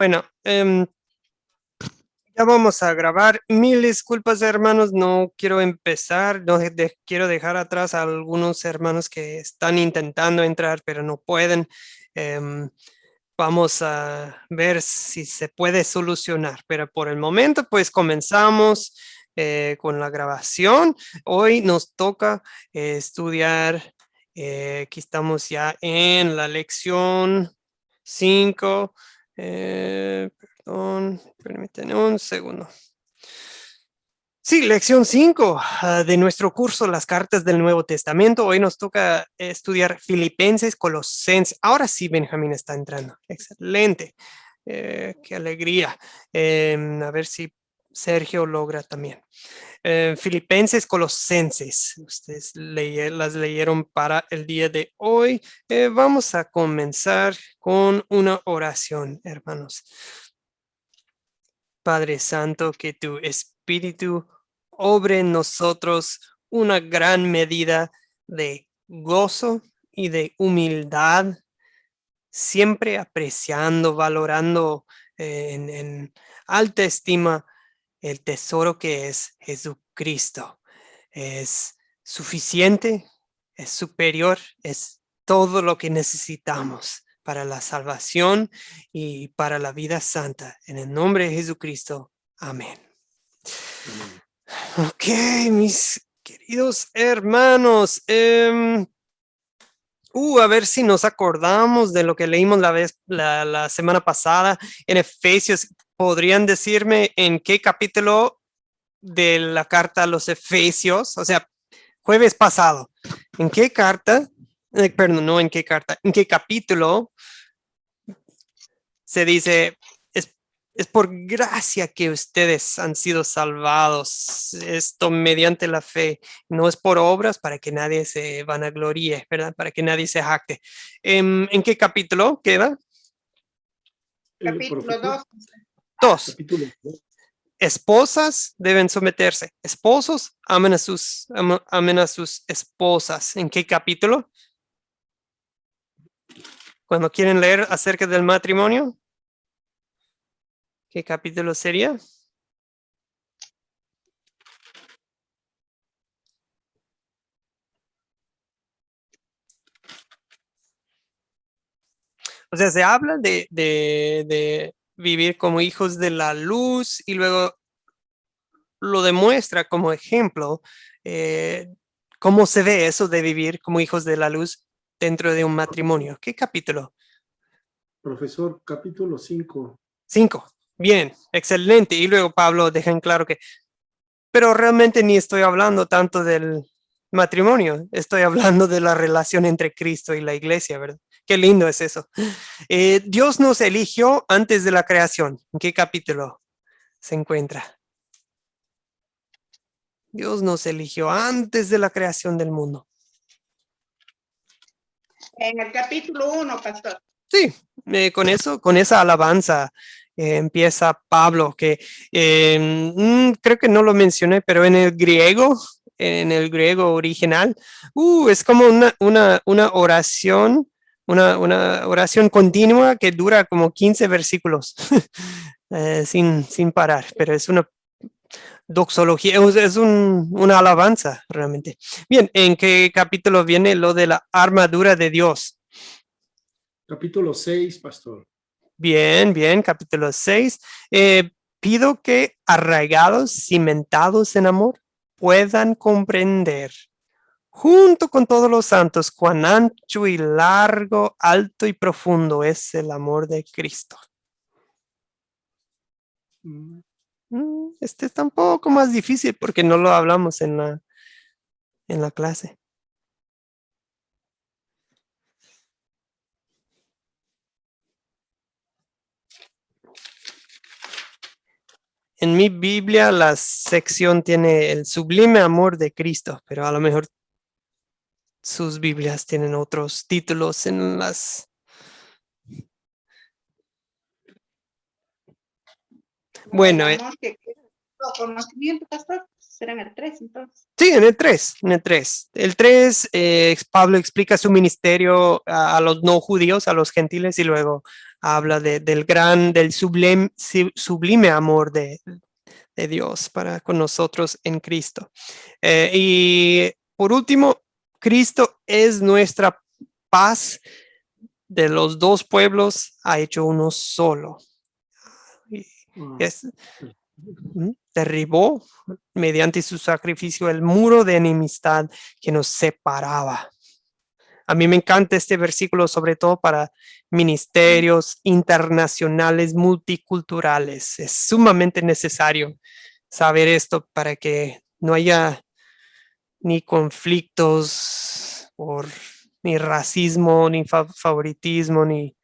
Bueno, ya vamos a grabar. Mil disculpas, hermanos, no quiero empezar, quiero dejar atrás a algunos hermanos que están intentando entrar, pero no pueden. Vamos a ver si se puede solucionar, pero por el momento, pues comenzamos con la grabación. Hoy nos toca estudiar, aquí estamos ya en la lección 5. Perdón, permítanme un segundo. Sí, lección 5 de nuestro curso Las Cartas del Nuevo Testamento. Hoy nos toca estudiar Filipenses, Colosenses. Ahora sí, Benjamín está entrando. Excelente. Qué alegría. A ver si Sergio logra también. Filipenses, Colosenses. Ustedes las leyeron para el día de hoy. Vamos a comenzar con una oración, hermanos. Padre Santo, que tu Espíritu obre en nosotros una gran medida de gozo y de humildad, siempre apreciando, valorando en alta estima el tesoro que es Jesucristo. Es suficiente, es superior, es todo lo que necesitamos para la salvación y para la vida santa. En el nombre de Jesucristo. Amén. Ok, mis queridos hermanos. A ver si nos acordamos de lo que leímos la semana pasada en Efesios. ¿Podrían decirme en qué capítulo de la carta a los Efesios? O sea, jueves pasado. ¿En qué carta? Perdón, no en qué carta. ¿En qué capítulo se dice, es por gracia que ustedes han sido salvados, esto mediante la fe, no es por obras para que nadie se vanagloríe, ¿verdad? Para que nadie se jacte. ¿En qué capítulo queda? Capítulo 2. 2. Capítulo 2. Esposas deben someterse. Esposos amen a sus esposas. ¿En qué capítulo? Cuando quieren leer acerca del matrimonio, ¿qué capítulo sería? O sea, se habla de vivir como hijos de la luz y luego lo demuestra como ejemplo cómo se ve eso de vivir como hijos de la luz dentro de un matrimonio. ¿Qué capítulo? Profesor, capítulo 5. 5. Bien, excelente. Y luego Pablo deja en claro que, pero realmente ni estoy hablando tanto del matrimonio, estoy hablando de la relación entre Cristo y la iglesia, ¿verdad? Qué lindo es eso. Dios nos eligió antes de la creación. ¿En qué capítulo se encuentra? Dios nos eligió antes de la creación del mundo. En el capítulo 1, pastor. Sí, con esa alabanza empieza Pablo, que creo que no lo mencioné, pero en el griego original, es como una oración, una oración continua que dura como 15 versículos sin parar, pero es una doxología, es una alabanza realmente. Bien, ¿en qué capítulo viene lo de la armadura de Dios? Capítulo 6, pastor. Bien, capítulo 6. Pido que arraigados, cimentados en amor, puedan comprender, junto con todos los santos, cuán ancho y largo, alto y profundo es el amor de Cristo. Este está un poco más difícil porque no lo hablamos en la clase. En mi Biblia la sección tiene el sublime amor de Cristo, pero a lo mejor sus Biblias tienen otros títulos en las... Bueno, conocimiento, pastor, será en el 3, entonces. Sí, en el 3. El 3, Pablo explica su ministerio a los no judíos, a los gentiles, y luego habla del sublime amor de Dios con nosotros en Cristo. Y por último, Cristo es nuestra paz. De los dos pueblos ha hecho uno solo. Y es, derribó mediante su sacrificio el muro de enemistad que nos separaba. A mí me encanta este versículo, sobre todo para ministerios internacionales, multiculturales. Es sumamente necesario saber esto para que no haya ni conflictos ni racismo, ni favoritismo, ni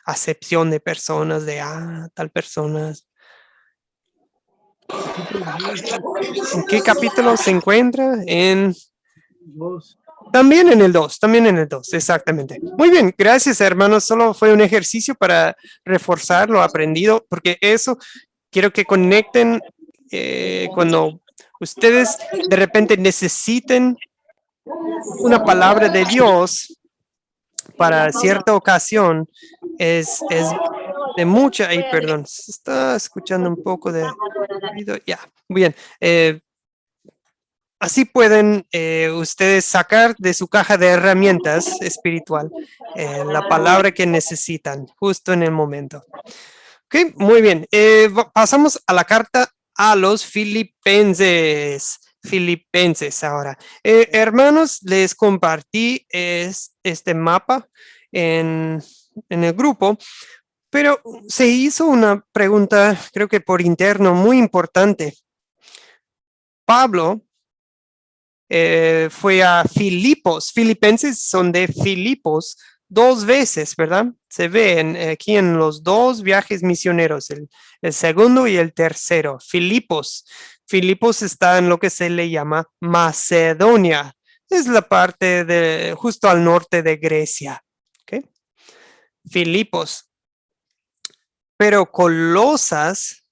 acepción de personas de tal persona. ¿En qué capítulo se encuentra? También en el 2, exactamente. Muy bien, gracias hermanos, solo fue un ejercicio para reforzar lo aprendido, porque eso quiero que conecten cuando ustedes de repente necesiten una palabra de Dios para cierta ocasión, es de mucha, perdón, se está escuchando un poco de ruido, ya, muy bien. Así pueden ustedes sacar de su caja de herramientas espiritual la palabra que necesitan justo en el momento. Ok, muy bien. Pasamos a la carta a los filipenses. Filipenses ahora. Hermanos, les compartí este mapa en el grupo, pero se hizo una pregunta, creo que por interno, muy importante. Pablo fue a Filipos. Filipenses son de Filipos 2 veces, ¿verdad? Se ven aquí en los 2 viajes misioneros, el segundo y el tercero. Filipos. Filipos está en lo que se le llama Macedonia. Es la parte justo al norte de Grecia. ¿Okay? Filipos. Pero Colosas,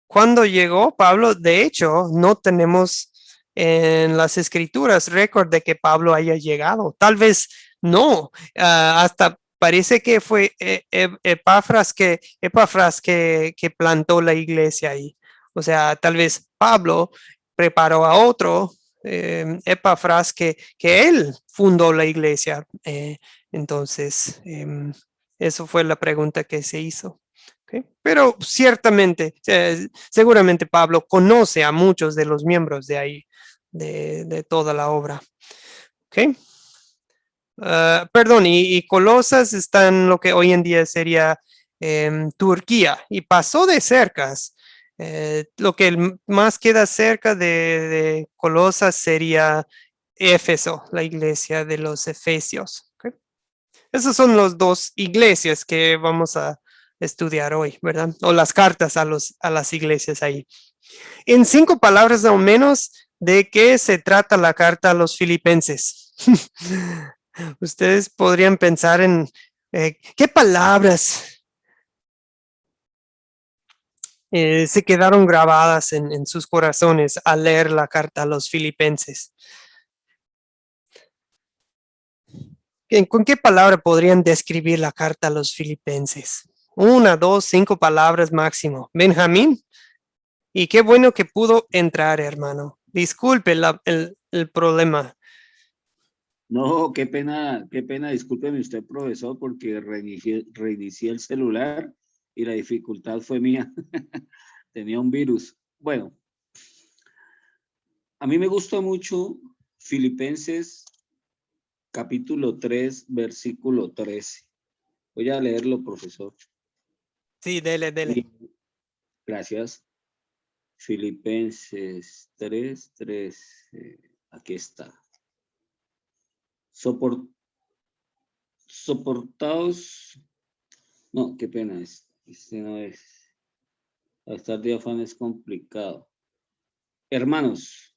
cuando llegó Pablo, de hecho, no tenemos en las escrituras récord de que Pablo haya llegado. Tal vez no, hasta parece que fue Epafras que plantó la iglesia ahí. O sea, tal vez Pablo preparó a otro, Epafras, que él fundó la iglesia. Entonces, eso fue la pregunta que se hizo. Okay. Pero ciertamente, seguramente Pablo conoce a muchos de los miembros de ahí, de toda la obra. Okay. Perdón, y Colosas está en lo que hoy en día sería Turquía, y pasó de cercas. Lo que más queda cerca de Colosas sería Éfeso, la iglesia de los Efesios. Okay. Esas son las 2 iglesias que vamos a estudiar hoy, ¿verdad? O las cartas a las iglesias ahí. En 5 palabras o menos, ¿de qué se trata la carta a los filipenses? Ustedes podrían pensar en qué palabras se quedaron grabadas en sus corazones al leer la carta a los filipenses. ¿Con qué palabra podrían describir la carta a los filipenses? 1, 2, 5 palabras máximo. Benjamín, y qué bueno que pudo entrar, hermano. Disculpe el problema. No, qué pena, discúlpeme usted, profesor, porque reinicié el celular y la dificultad fue mía. Tenía un virus. Bueno, a mí me gusta mucho Filipenses capítulo 3, versículo 13. Voy a leerlo, profesor. Sí, dele. Gracias. Filipenses 3, aquí está. Soportaos. No, qué pena, este no es. Estar de afán es complicado. Hermanos,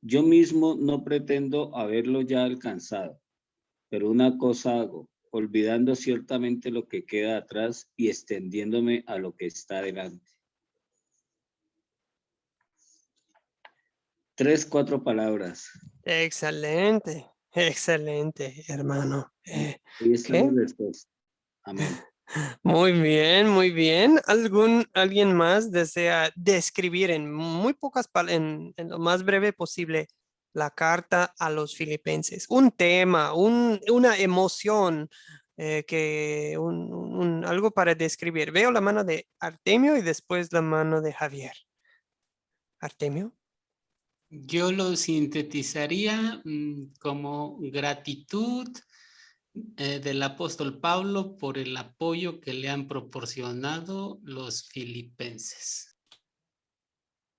yo mismo no pretendo haberlo ya alcanzado, pero una cosa hago, olvidando ciertamente lo que queda atrás y extendiéndome a lo que está delante. 3, 4 palabras. Excelente, hermano. Ahí ¿Qué? estamos listos. Amén. Muy bien, muy bien. ¿Alguien más desea describir en muy pocas en lo más breve posible la carta a los filipenses? Un tema, una emoción, algo para describir. Veo la mano de Artemio y después la mano de Javier. Artemio. Yo lo sintetizaría como gratitud del apóstol Pablo por el apoyo que le han proporcionado los filipenses.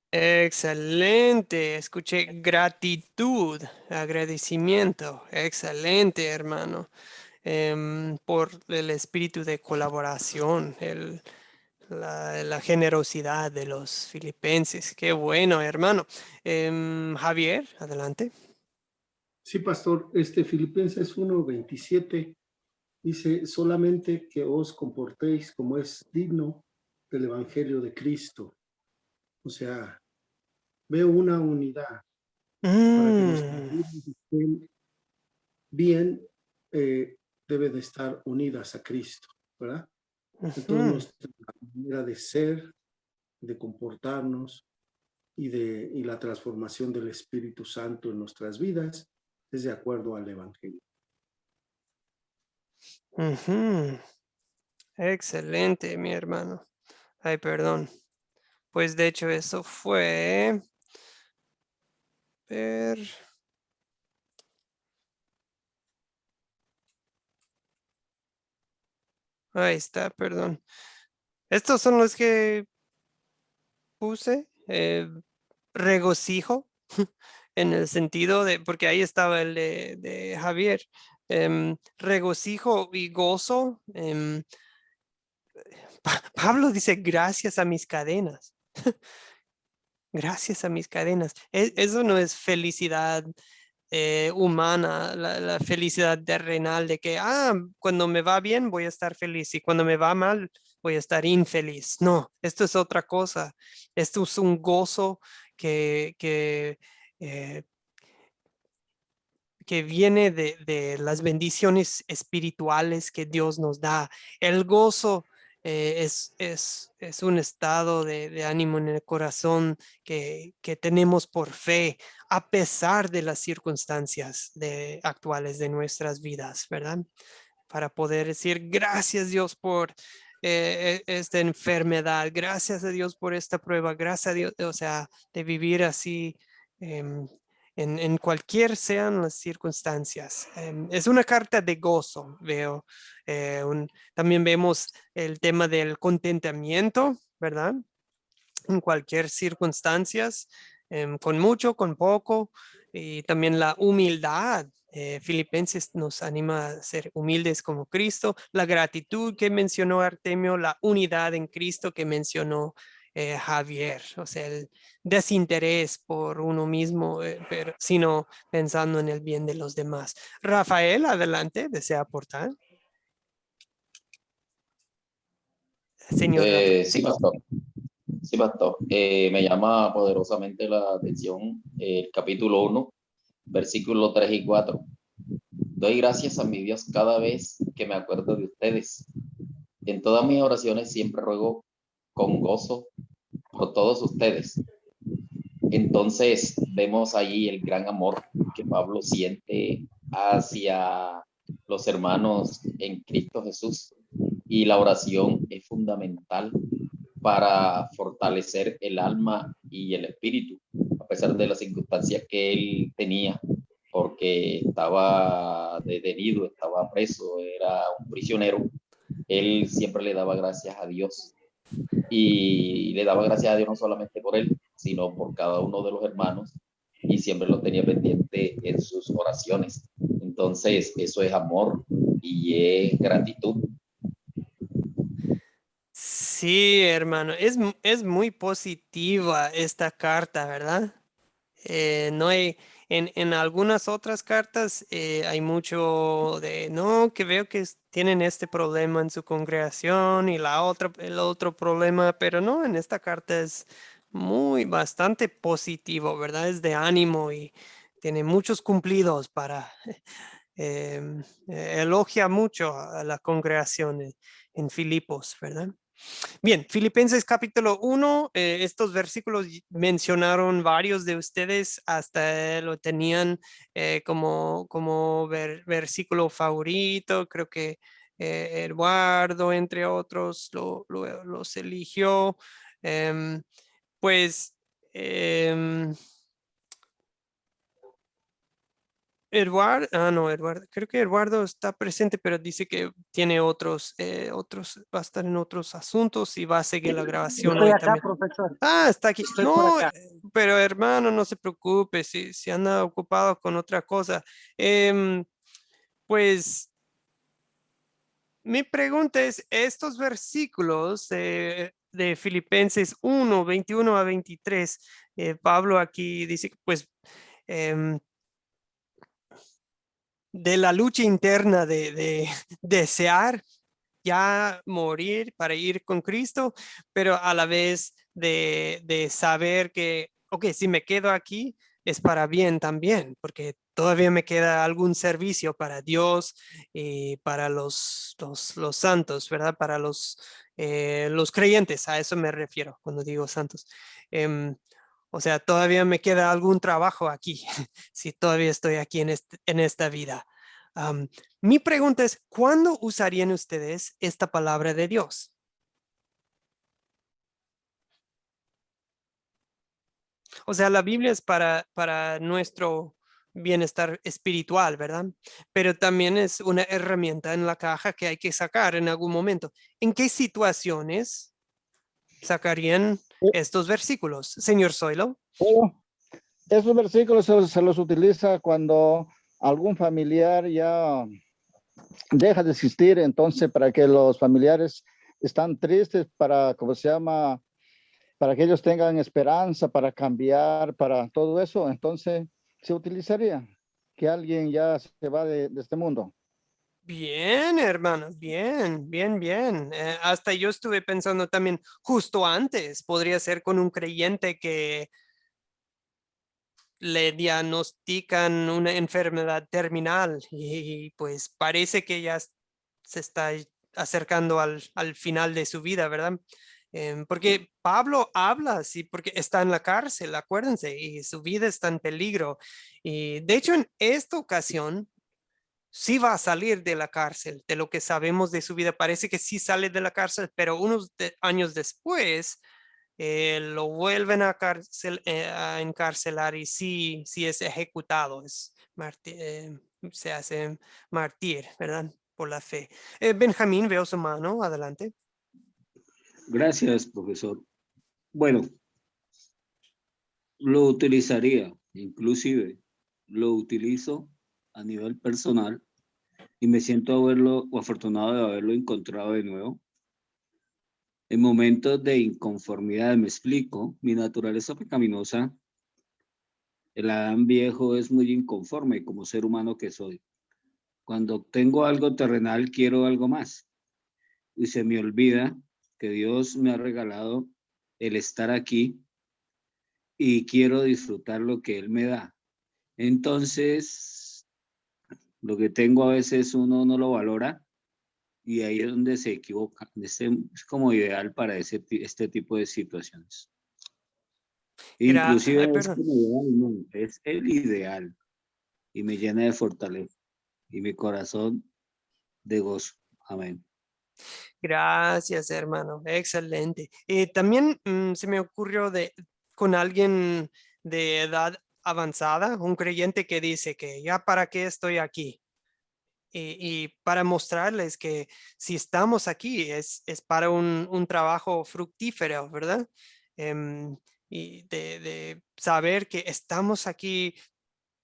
Excelente, escuché gratitud, agradecimiento. Excelente, hermano. Por el espíritu de colaboración, la generosidad de los filipenses. Qué bueno, hermano. Javier, adelante. Sí, pastor, Filipenses 1:27 dice, solamente que os comportéis como es digno del Evangelio de Cristo. O sea, veo una unidad para que nuestras Mm, vidas estén bien, debe de estar unidas a Cristo, ¿verdad? Entonces, ujú, nuestra manera de ser, de comportarnos y la transformación del Espíritu Santo en nuestras vidas es de acuerdo al Evangelio. ujú. Excelente, mi hermano. Ay, perdón. Pues de hecho eso fue... ver, ahí está, perdón. Estos son los que puse. Regocijo en el sentido de, porque ahí estaba el de Javier, regocijo y gozo. Pablo dice, gracias a mis cadenas, gracias a mis cadenas. Eso no es felicidad humana, la felicidad terrenal de que, cuando me va bien voy a estar feliz y cuando me va mal voy a estar infeliz. No, esto es otra cosa. Esto es un gozo que eh, que viene de las bendiciones espirituales que Dios nos da. El gozo es un estado de ánimo en el corazón que tenemos por fe, a pesar de las circunstancias actuales de nuestras vidas, ¿verdad? Para poder decir gracias Dios por esta enfermedad, gracias a Dios por esta prueba, gracias a Dios, o sea, de vivir así. em, en cualquier sean las circunstancias. Es una carta de gozo, veo. También vemos el tema del contentamiento, ¿verdad? En cualquier circunstancias, con mucho, con poco, y también la humildad. Filipenses nos anima a ser humildes como Cristo, la gratitud que mencionó Artemio, la unidad en Cristo que mencionó Javier, o sea, el desinterés por uno mismo, sino pensando en el bien de los demás. Rafael, adelante, desea aportar. Señor Rafael. Sí, pastor. Sí, pastor. Me llama poderosamente la atención el capítulo 1, versículos 3 y 4. Doy gracias a mi Dios cada vez que me acuerdo de ustedes. En todas mis oraciones siempre ruego con gozo por todos ustedes. Entonces vemos allí el gran amor que Pablo siente hacia los hermanos en Cristo Jesús. Y la oración es fundamental para fortalecer el alma y el espíritu, a pesar de las circunstancias que él tenía, porque estaba detenido, estaba preso, era un prisionero. Él siempre le daba gracias a Dios y le daba gracias a Dios no solamente por él, sino por cada uno de los hermanos, y siempre los tenía pendiente en sus oraciones. Entonces, eso es amor y es gratitud. Sí, hermano, es muy positiva esta carta, ¿verdad? No hay, en algunas otras cartas hay mucho de, no, que veo que tienen este problema en su congregación y el otro problema, pero no, en esta carta es bastante positivo, ¿verdad? Es de ánimo y tiene muchos cumplidos para elogia mucho a la congregación en Filipos, ¿verdad? Bien, Filipenses capítulo 1, estos versículos mencionaron varios de ustedes, hasta lo tenían como versículo favorito, creo que Eduardo, entre otros, los eligió. Pues Eduardo, creo que Eduardo está presente, pero dice que tiene otros, va a estar en otros asuntos y va a seguir la grabación Estoy hoy acá, también. profesor. Ah, está aquí. Estoy por No, acá. pero hermano, no se preocupe, si anda ocupado con otra cosa. Pues mi pregunta es, estos versículos de Filipenses 1, 21 a 23, Pablo aquí dice que pues em, de la lucha interna de desear ya morir para ir con Cristo, pero a la vez de saber que, ok, si me quedo aquí es para bien también, porque todavía me queda algún servicio para Dios y para los santos, ¿verdad? Para los creyentes, a eso me refiero cuando digo santos. O sea, todavía me queda algún trabajo aquí, si todavía estoy aquí en esta vida. Mi pregunta es, ¿cuándo usarían ustedes esta palabra de Dios? O sea, la Biblia es para nuestro bienestar espiritual, ¿verdad? Pero también es una herramienta en la caja que hay que sacar en algún momento. ¿En qué situaciones sacarían estos versículos, señor Zoilo? Bueno, esos versículos se los utiliza cuando algún familiar ya deja de existir, entonces para que los familiares están tristes, para, ¿cómo se llama? Para que ellos tengan esperanza, para cambiar, para todo eso, entonces se utilizaría que alguien ya se va de este mundo. Bien, hermanos, bien, bien, bien. Hasta yo estuve pensando también justo antes, podría ser con un creyente que le diagnostican una enfermedad terminal y pues parece que ya se está acercando al final de su vida, ¿verdad? Porque Pablo habla así, porque está en la cárcel, acuérdense, y su vida está en peligro. Y de hecho, en esta ocasión, sí va a salir de la cárcel, de lo que sabemos de su vida. Parece que sí sale de la cárcel, pero unos años después lo vuelven a encarcelar y sí es ejecutado, se hace mártir, ¿verdad? Por la fe. Benjamín, veo su mano, adelante. Gracias, profesor. Bueno, lo utilizaría, inclusive lo utilizo a nivel personal y me siento afortunado de haberlo encontrado de nuevo. En momentos de inconformidad, me explico, mi naturaleza pecaminosa, el Adán viejo es muy inconforme como ser humano que soy. Cuando obtengo algo terrenal, quiero algo más. Y se me olvida que Dios me ha regalado el estar aquí y quiero disfrutar lo que Él me da. Entonces, lo que tengo a veces uno no lo valora y ahí es donde se equivoca. Es como ideal para este tipo de situaciones. Inclusive es Perdón. como ideal, no, es el ideal y me llena de fortaleza y mi corazón de gozo. Amén. Gracias, hermano. Excelente. También se me ocurrió con alguien de edad avanzada, un creyente que dice que ya para qué estoy aquí. Y para mostrarles que si estamos aquí es para un trabajo fructífero, ¿verdad? Y de saber que estamos aquí.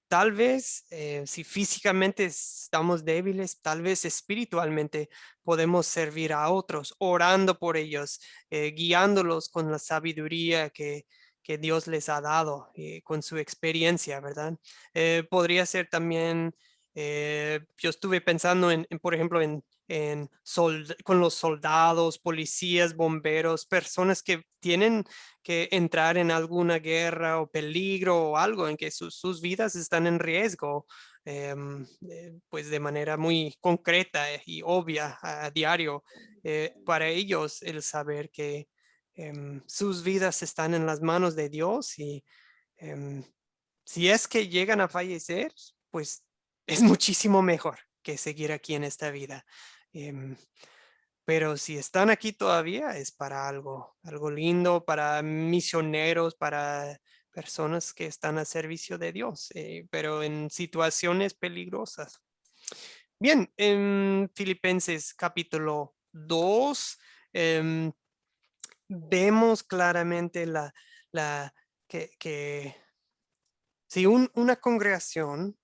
Tal vez si físicamente estamos débiles, tal vez espiritualmente podemos servir a otros, orando por ellos, guiándolos con la sabiduría que Dios les ha dado, con su experiencia, ¿verdad? Podría ser también, yo estuve pensando por ejemplo, con los soldados, policías, bomberos, personas que tienen que entrar en alguna guerra o peligro o algo en que sus vidas están en riesgo. pues de manera muy concreta y obvia a diario. Para ellos el saber que sus vidas están en las manos de Dios y si es que llegan a fallecer, pues es muchísimo mejor que seguir aquí en esta vida. Pero si están aquí todavía es para algo lindo, para misioneros, para personas que están a servicio de Dios, pero en situaciones peligrosas. Bien, en Filipenses capítulo 2, vemos claramente que si una congregación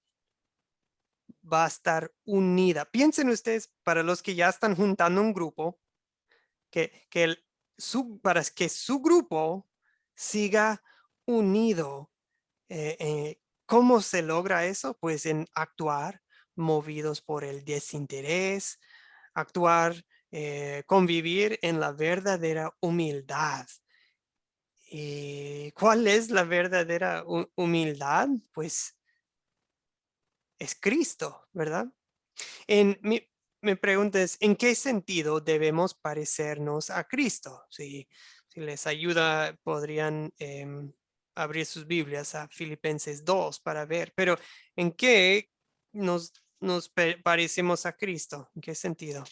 va a estar unida. Piensen ustedes, para los que ya están juntando un grupo, para que su grupo siga unido. ¿Cómo se logra eso? Pues en actuar movidos por el desinterés, actuar, convivir en la verdadera humildad. ¿Y cuál es la verdadera humildad? Pues es Cristo, ¿verdad? Me preguntas, ¿en qué sentido debemos parecernos a Cristo? Si les ayuda, podrían abrir sus Biblias a Filipenses 2 para ver, pero ¿en qué nos parecemos a Cristo? ¿En qué sentido?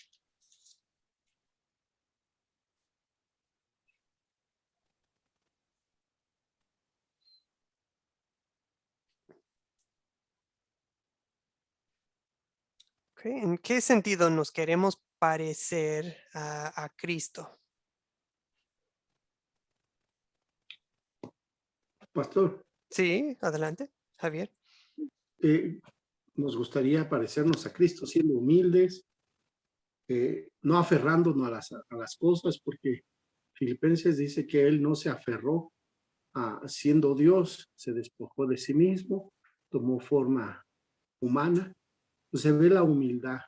Okay. ¿En qué sentido nos queremos parecer a Cristo? Pastor, Sí, adelante, Javier. nos gustaría parecernos a Cristo siendo humildes, no aferrándonos a las cosas, porque Filipenses dice que él no se aferró siendo Dios, se despojó de sí mismo, tomó forma humana, pues se ve la humildad,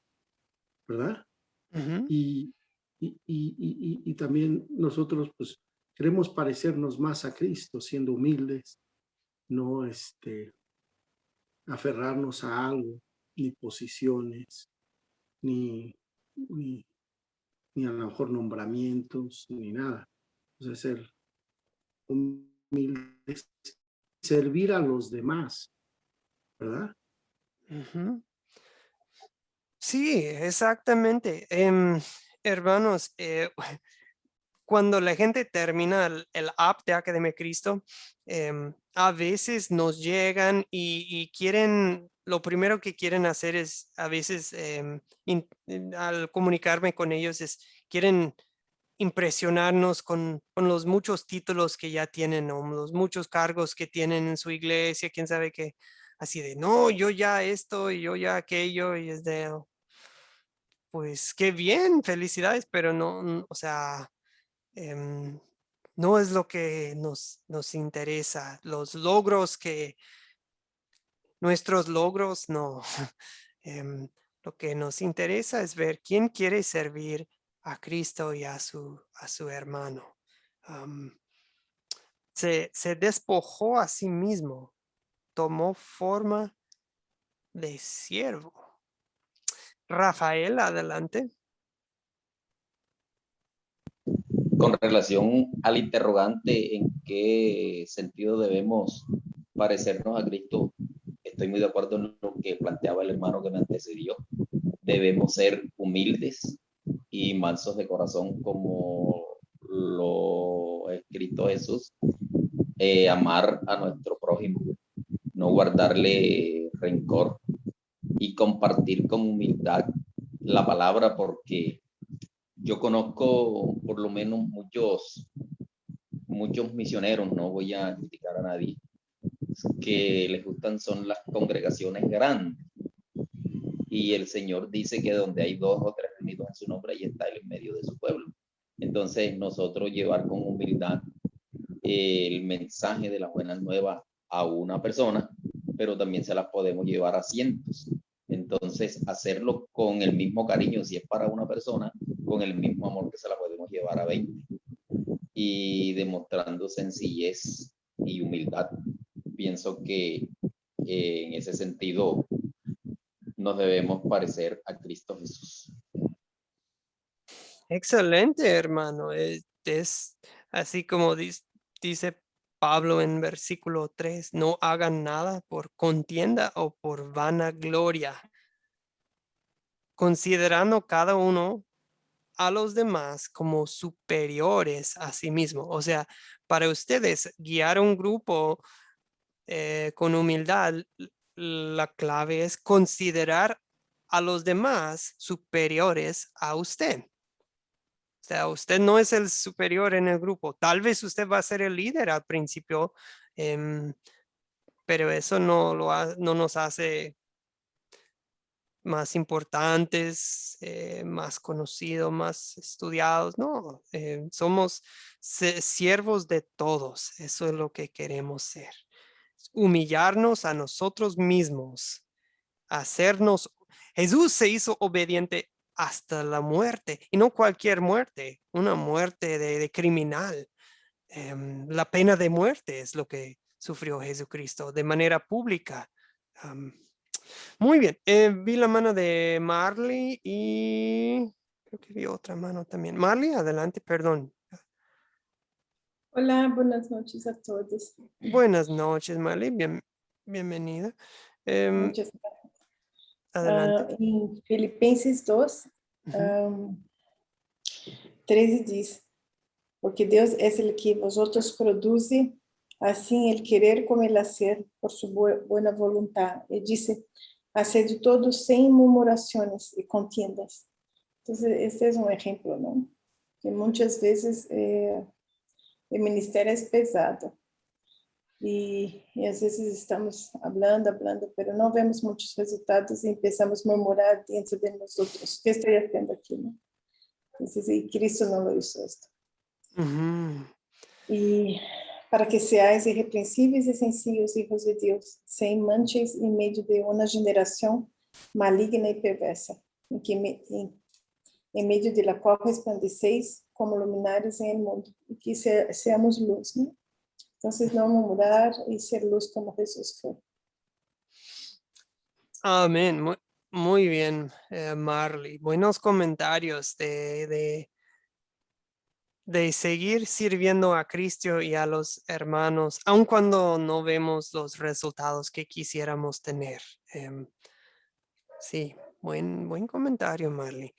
¿verdad? Ujú. Y también nosotros pues queremos parecernos más a Cristo siendo humildes, no aferrarnos a algo, ni posiciones, ni, ni, ni a lo mejor nombramientos, ni nada. O sea, ser humildes, servir a los demás, ¿verdad? Ujú. Sí, exactamente. Hermanos, cuando la gente termina el app de Academia Cristo, a veces nos llegan y quieren, lo primero que quieren hacer es, a veces al comunicarme con ellos, quieren impresionarnos con los muchos títulos que ya tienen, o los muchos cargos que tienen en su iglesia, quién sabe qué, así de, no, yo ya esto y yo ya aquello, y es de, pues qué bien, felicidades, pero no, o sea, no es lo que nos interesa. Nuestros logros, no. Lo que nos interesa es ver quién quiere servir a Cristo y a su hermano. Se despojó a sí mismo, tomó forma de siervo. Rafael, adelante. Con relación al interrogante en qué sentido debemos parecernos a Cristo, estoy muy de acuerdo en lo que planteaba el hermano que me antecedió. Debemos ser humildes y mansos de corazón como lo escrito Jesús, amar a nuestro prójimo, no guardarle rencor y compartir con humildad la palabra, porque yo conozco por lo menos muchos misioneros, no voy a criticar a nadie, que les gustan son las congregaciones grandes. Y el Señor dice que donde hay 2 o 3 reunidos en su nombre, ahí está Él en medio de su pueblo. Entonces, nosotros llevar con humildad el mensaje de las buenas nuevas a una persona, pero también se las podemos llevar a cientos. Entonces, hacerlo con el mismo cariño, si es para una persona, con el mismo amor que se la podemos llevar a 20. Y demostrando sencillez y humildad. Pienso que en ese sentido nos debemos parecer a Cristo Jesús. Excelente, hermano. Es así como dice Pablo en versículo 3, no hagan nada por contienda o por vanagloria, considerando cada uno a los demás como superiores a sí mismo. O sea, para ustedes guiar un grupo con humildad, la clave es considerar a los demás superiores a usted. O sea, usted no es el superior en el grupo. Tal vez usted va a ser el líder al principio, pero eso no nos hace más importantes, más conocidos, más estudiados. No, somos siervos de todos. Eso es lo que queremos ser. Humillarnos a nosotros mismos, hacernos. Jesús se hizo obediente hasta la muerte, y no cualquier muerte, una muerte de criminal. La pena de muerte es lo que sufrió Jesucristo de manera pública. Muy bien, vi la mano de Marley y creo que vi otra mano también. Marley, adelante, perdón. Hola, buenas noches a todos. Buenas noches, Marley, bienvenida. Muchas gracias. Adelante. En Filipenses 2, Ujú. 13 dice, porque Dios es el que vosotros produce, así el querer como el hacer, por su buena voluntad. Y dice, haced todo sin murmuraciones y contiendas. Entonces, este es un ejemplo, ¿no? Que muchas veces el ministerio es pesado. Y a veces estamos hablando, pero no vemos muchos resultados y empezamos a murmurar dentro de nosotros. ¿Qué estoy haciendo aquí? ¿No? Entonces, y Cristo no lo hizo esto. Ujú. Y para que seáis irrepreensíveis y sencillos hijos de Dios, sin manchas en medio de una generación maligna y perversa, en medio de la cual resplandecéis como luminares en el mundo, y que seamos luz, ¿no? Entonces, no murmurar y ser luz como Jesús fue. Amén. Muy bien, Marley. Buenos comentarios de seguir sirviendo a Cristo y a los hermanos, aun cuando no vemos los resultados que quisiéramos tener. Sí, buen comentario, Marley.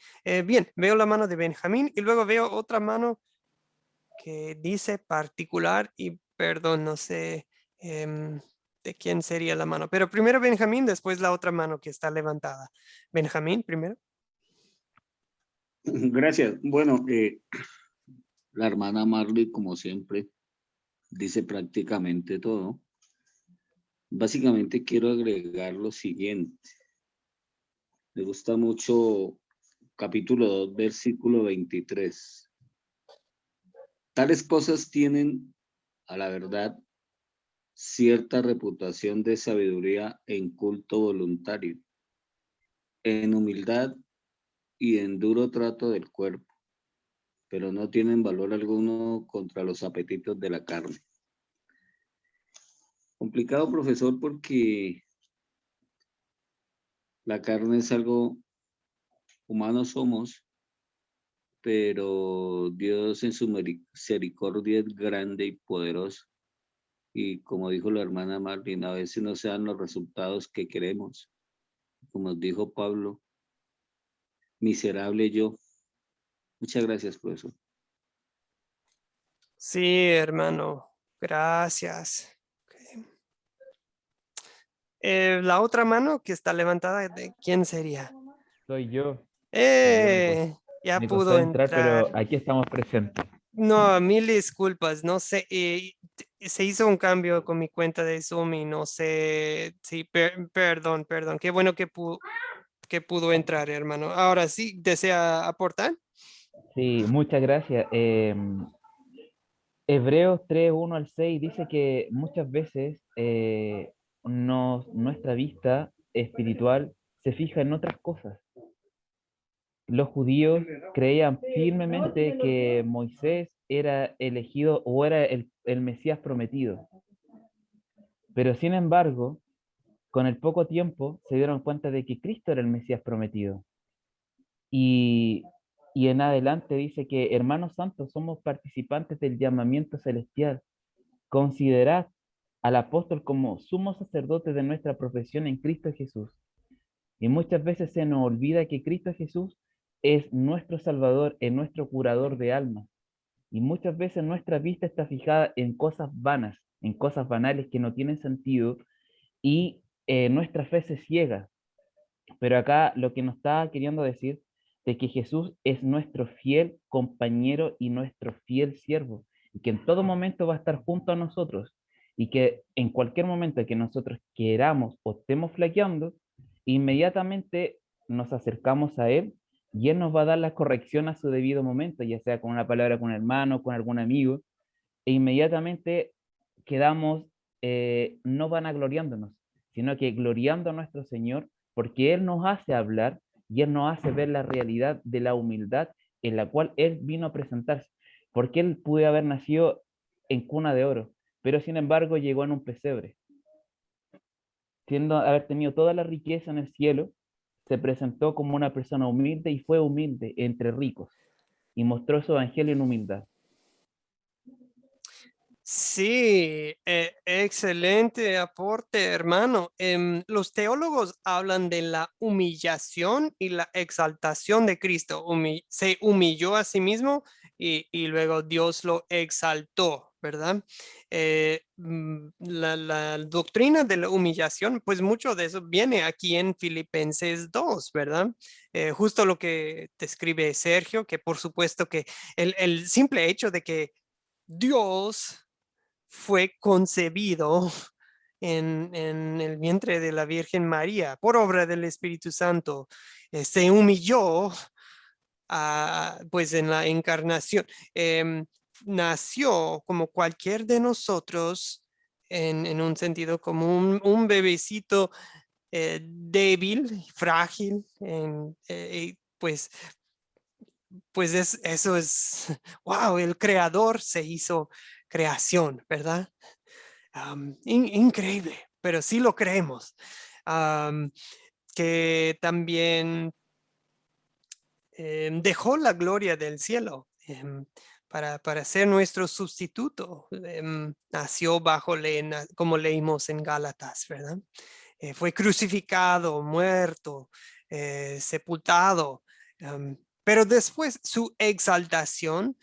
Bien, veo la mano de Benjamín y luego veo otra mano que dice particular y perdón, no sé de quién sería la mano, pero primero Benjamín, después la otra mano que está levantada. Benjamín, primero. Gracias. Bueno, la hermana Marley, como siempre, dice prácticamente todo. Básicamente quiero agregar lo siguiente. Me gusta mucho capítulo 2, versículo 23. Tales cosas tienen, a la verdad, cierta reputación de sabiduría en culto voluntario, en humildad y en duro trato del cuerpo, pero no tienen valor alguno contra los apetitos de la carne. Complicado, profesor, porque la carne es algo, humanos somos, pero Dios en su misericordia es grande y poderoso. Y como dijo la hermana Marlene, a veces no se dan los resultados que queremos. Como dijo Pablo, miserable yo. Muchas gracias, profesor. Sí, hermano, gracias. Okay. La otra mano que está levantada, ¿de quién sería? Soy yo. Ya Me pudo costó entrar, pero entrar. aquí estamos presentes. No, mil disculpas, no sé, se hizo un cambio con mi cuenta de Zoom y no sé, sí, perdón, qué bueno que pudo entrar, hermano. Ahora sí, ¿desea aportar? Sí, muchas gracias. Hebreos 3, 1 al 6 dice que muchas veces nuestra vista espiritual se fija en otras cosas. Los judíos creían firmemente que Moisés era elegido o era el Mesías prometido. Pero sin embargo, con el poco tiempo se dieron cuenta de que Cristo era el Mesías prometido. Y en adelante dice que, hermanos santos, somos participantes del llamamiento celestial. Considerad al apóstol como sumo sacerdote de nuestra profesión en Cristo Jesús. Y muchas veces se nos olvida que Cristo Jesús es nuestro Salvador, es nuestro curador de almas. Y muchas veces nuestra vista está fijada en cosas vanas, en cosas banales que no tienen sentido, y nuestra fe se ciega. Pero acá lo que nos está queriendo decir de que Jesús es nuestro fiel compañero y nuestro fiel siervo, y que en todo momento va a estar junto a nosotros, y que en cualquier momento que nosotros queramos o estemos flaqueando, inmediatamente nos acercamos a Él y Él nos va a dar la corrección a su debido momento, ya sea con una palabra con un hermano, con algún amigo, e inmediatamente quedamos no vanagloriándonos, sino que gloriando a nuestro Señor, porque Él nos hace hablar y Él nos hace ver la realidad de la humildad en la cual Él vino a presentarse, porque Él pudo haber nacido en cuna de oro, pero sin embargo llegó en un pesebre. Siendo haber tenido toda la riqueza en el cielo, se presentó como una persona humilde y fue humilde entre ricos, y mostró su evangelio en humildad. Sí, excelente aporte, hermano. Los teólogos hablan de la humillación y la exaltación de Cristo. Se humilló a sí mismo y luego Dios lo exaltó, ¿verdad? La doctrina de la humillación, pues mucho de eso viene aquí en Filipenses 2, ¿verdad? Justo lo que te escribe Sergio, que por supuesto que el simple hecho de que Dios fue concebido en el vientre de la Virgen María por obra del Espíritu Santo. Se humilló pues en la encarnación. Nació como cualquier de nosotros en un sentido como un bebecito débil, frágil, pues eso es, wow, el creador se hizo creación, ¿verdad? Increíble, pero sí lo creemos. Que también dejó la gloria del cielo para ser nuestro sustituto. Nació bajo ley, como leímos en Gálatas, ¿verdad? Fue crucificado, muerto, sepultado, pero después su exaltación,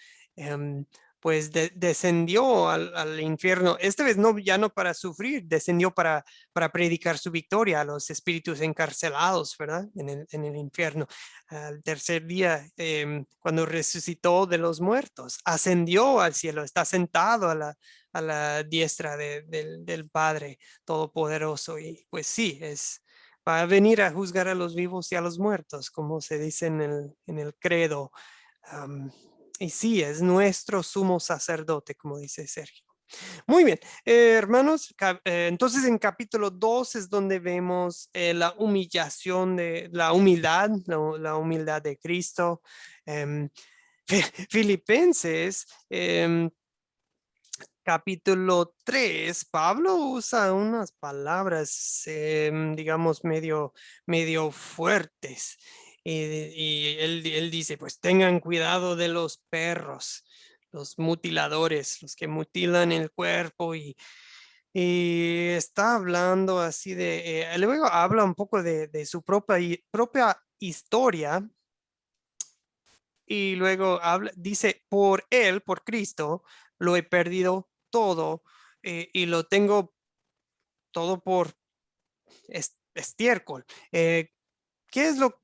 pues descendió al infierno, esta vez no, ya no para sufrir, descendió para predicar su victoria a los espíritus encarcelados, ¿verdad? En el infierno. Al tercer día, cuando resucitó de los muertos, ascendió al cielo, está sentado a la diestra del Padre Todopoderoso, y pues sí, va a venir a juzgar a los vivos y a los muertos, como se dice en el credo. Y sí, es nuestro sumo sacerdote, como dice Sergio. Muy bien, hermanos, entonces en capítulo 2 es donde vemos la humillación la humildad de Cristo. Filipenses, capítulo 3, Pablo usa unas palabras, digamos, medio fuertes. Y él dice, pues tengan cuidado de los perros, los mutiladores, los que mutilan el cuerpo, y está hablando así luego habla un poco de su propia historia, y luego dice, por él, por Cristo, lo he perdido todo, y lo tengo todo por estiércol.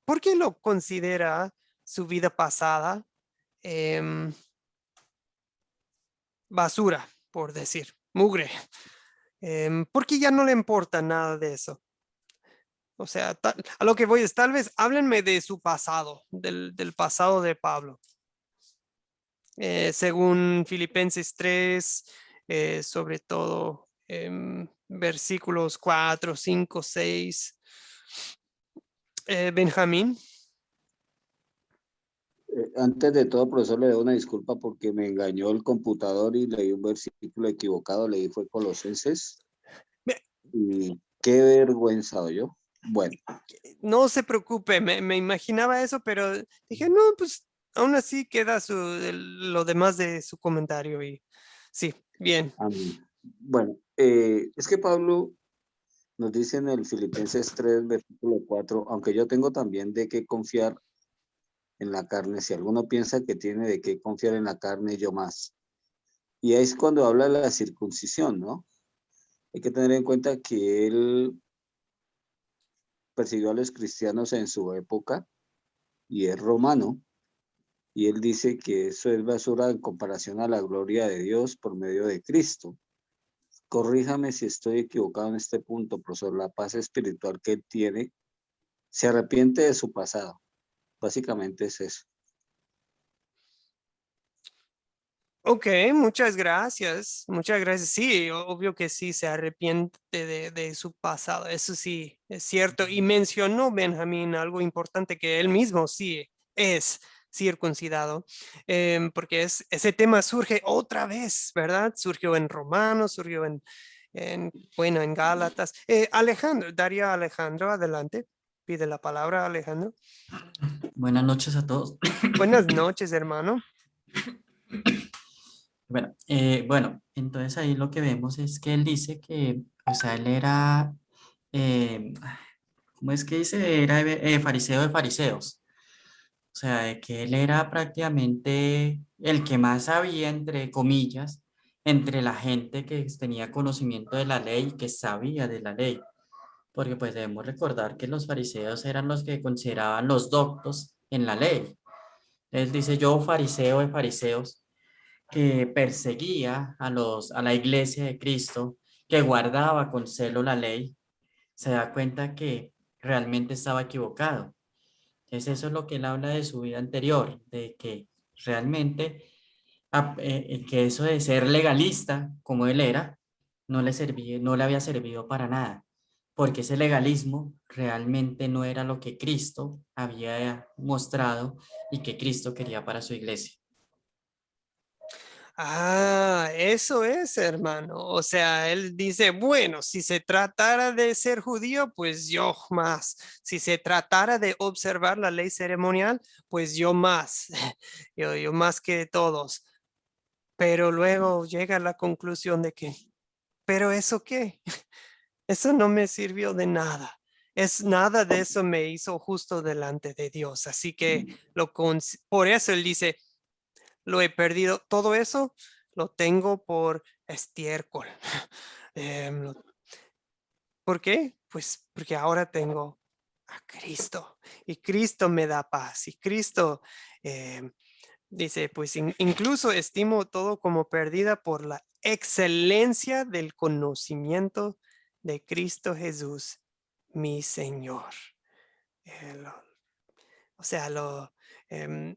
¿Por qué lo considera su vida pasada basura, por decir, mugre? Porque ya no le importa nada de eso. O sea, a lo que voy es, tal vez háblenme de su pasado, del pasado de Pablo. Según Filipenses 3, sobre todo versículos 4, 5, 6. Benjamín. Antes de todo, profesor, le doy una disculpa porque me engañó el computador y leí un versículo equivocado, leí fue Colosenses. Y Qué vergüenza yo. Bueno, No se preocupe, me imaginaba eso, pero dije, no, pues aún así queda lo demás de su comentario y sí, bien. amén. Bueno, es que Pablo nos dice en el Filipenses 3, versículo 4, aunque yo tengo también de qué confiar en la carne, si alguno piensa que tiene de qué confiar en la carne, yo más. Y ahí es cuando habla de la circuncisión, ¿no? Hay que tener en cuenta que él persiguió a los cristianos en su época y es romano, y él dice que eso es basura en comparación a la gloria de Dios por medio de Cristo. Corríjame si estoy equivocado en este punto, profesor. La paz espiritual que él tiene, se arrepiente de su pasado. Básicamente es eso. Ok, muchas gracias, muchas gracias. Sí, obvio que sí, se arrepiente de su pasado, eso sí, es cierto. Y mencionó Benjamín algo importante, que él mismo sí es circuncidado, porque ese tema surge otra vez, ¿verdad? Surgió en Romanos, surgió bueno, en Gálatas. Alejandro, Daría Alejandro, adelante, pide la palabra, Alejandro. Buenas noches a todos. Buenas noches, hermano. Bueno, entonces ahí lo que vemos es que él dice que, o sea, él era, ¿cómo es que dice? Era fariseo de fariseos. O sea, de que él era prácticamente el que más sabía, entre comillas, entre la gente que tenía conocimiento de la ley y que sabía de la ley. Porque pues debemos recordar que los fariseos eran los que consideraban los doctos en la ley. Él dice, yo fariseo de fariseos, que perseguía a la iglesia de Cristo, que guardaba con celo la ley, se da cuenta que realmente estaba equivocado. Entonces eso es lo que él habla de su vida anterior, de que realmente que eso de ser legalista, como él era, no le servía, no le había servido para nada, porque ese legalismo realmente no era lo que Cristo había mostrado y que Cristo quería para su iglesia. Ah, eso es, hermano. O sea, él dice, bueno, si se tratara de ser judío, pues yo más. Si se tratara de observar la ley ceremonial, pues yo más. Yo más que todos. Pero luego llega a la conclusión de que, ¿pero eso qué? Eso no me sirvió de nada. Nada de eso me hizo justo delante de Dios. Así que por eso él dice, lo he perdido. Todo eso lo tengo por estiércol. Em, ¿Por qué? Pues porque ahora tengo a Cristo y Cristo me da paz y Cristo dice, pues incluso estimo todo como perdida por la excelencia del conocimiento de Cristo Jesús, mi Señor. O sea, em,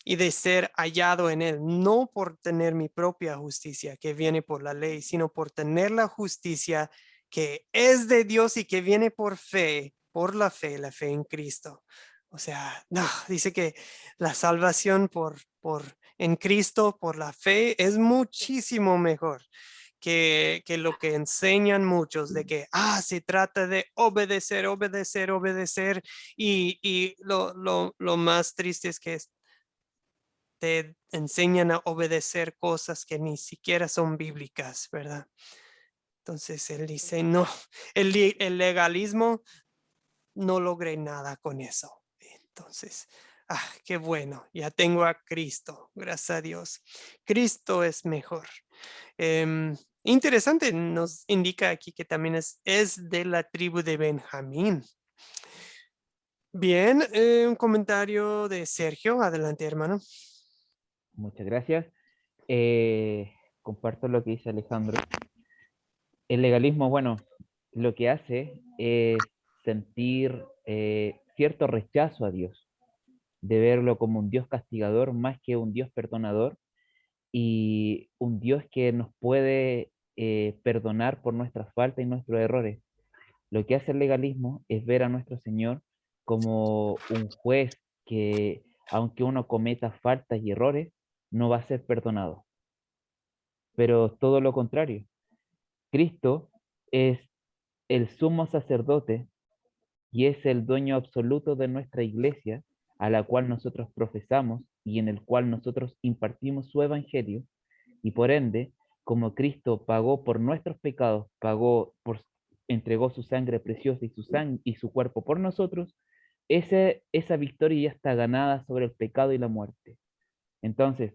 y de ser hallado en él, no por tener mi propia justicia que viene por la ley, sino por tener la justicia que es de Dios y que viene por fe, por la fe en Cristo. O sea, no, dice que la salvación en Cristo, por la fe, es muchísimo mejor que lo que enseñan muchos de que, se trata de obedecer, obedecer, obedecer. Y lo más triste es que te enseñan a obedecer cosas que ni siquiera son bíblicas, ¿verdad? Entonces él dice, no, el legalismo no logré nada con eso. Entonces, qué bueno, ya tengo a Cristo, gracias a Dios. Cristo es mejor. Interesante, nos indica aquí que también es de la tribu de Benjamín. Bien, un comentario de Sergio, adelante hermano. Muchas gracias. Comparto lo que dice Alejandro. El legalismo, bueno, lo que hace es sentir cierto rechazo a Dios, de verlo como un Dios castigador más que un Dios perdonador y un Dios que nos puede perdonar por nuestras faltas y nuestros errores. Lo que hace el legalismo es ver a nuestro Señor como un juez que, aunque uno cometa faltas y errores, no va a ser perdonado. Pero todo lo contrario. Cristo es el sumo sacerdote y es el dueño absoluto de nuestra iglesia, a la cual nosotros profesamos y en el cual nosotros impartimos su evangelio, y por ende, como Cristo pagó por nuestros pecados, entregó su sangre preciosa y su cuerpo por nosotros, esa victoria ya está ganada sobre el pecado y la muerte. Entonces,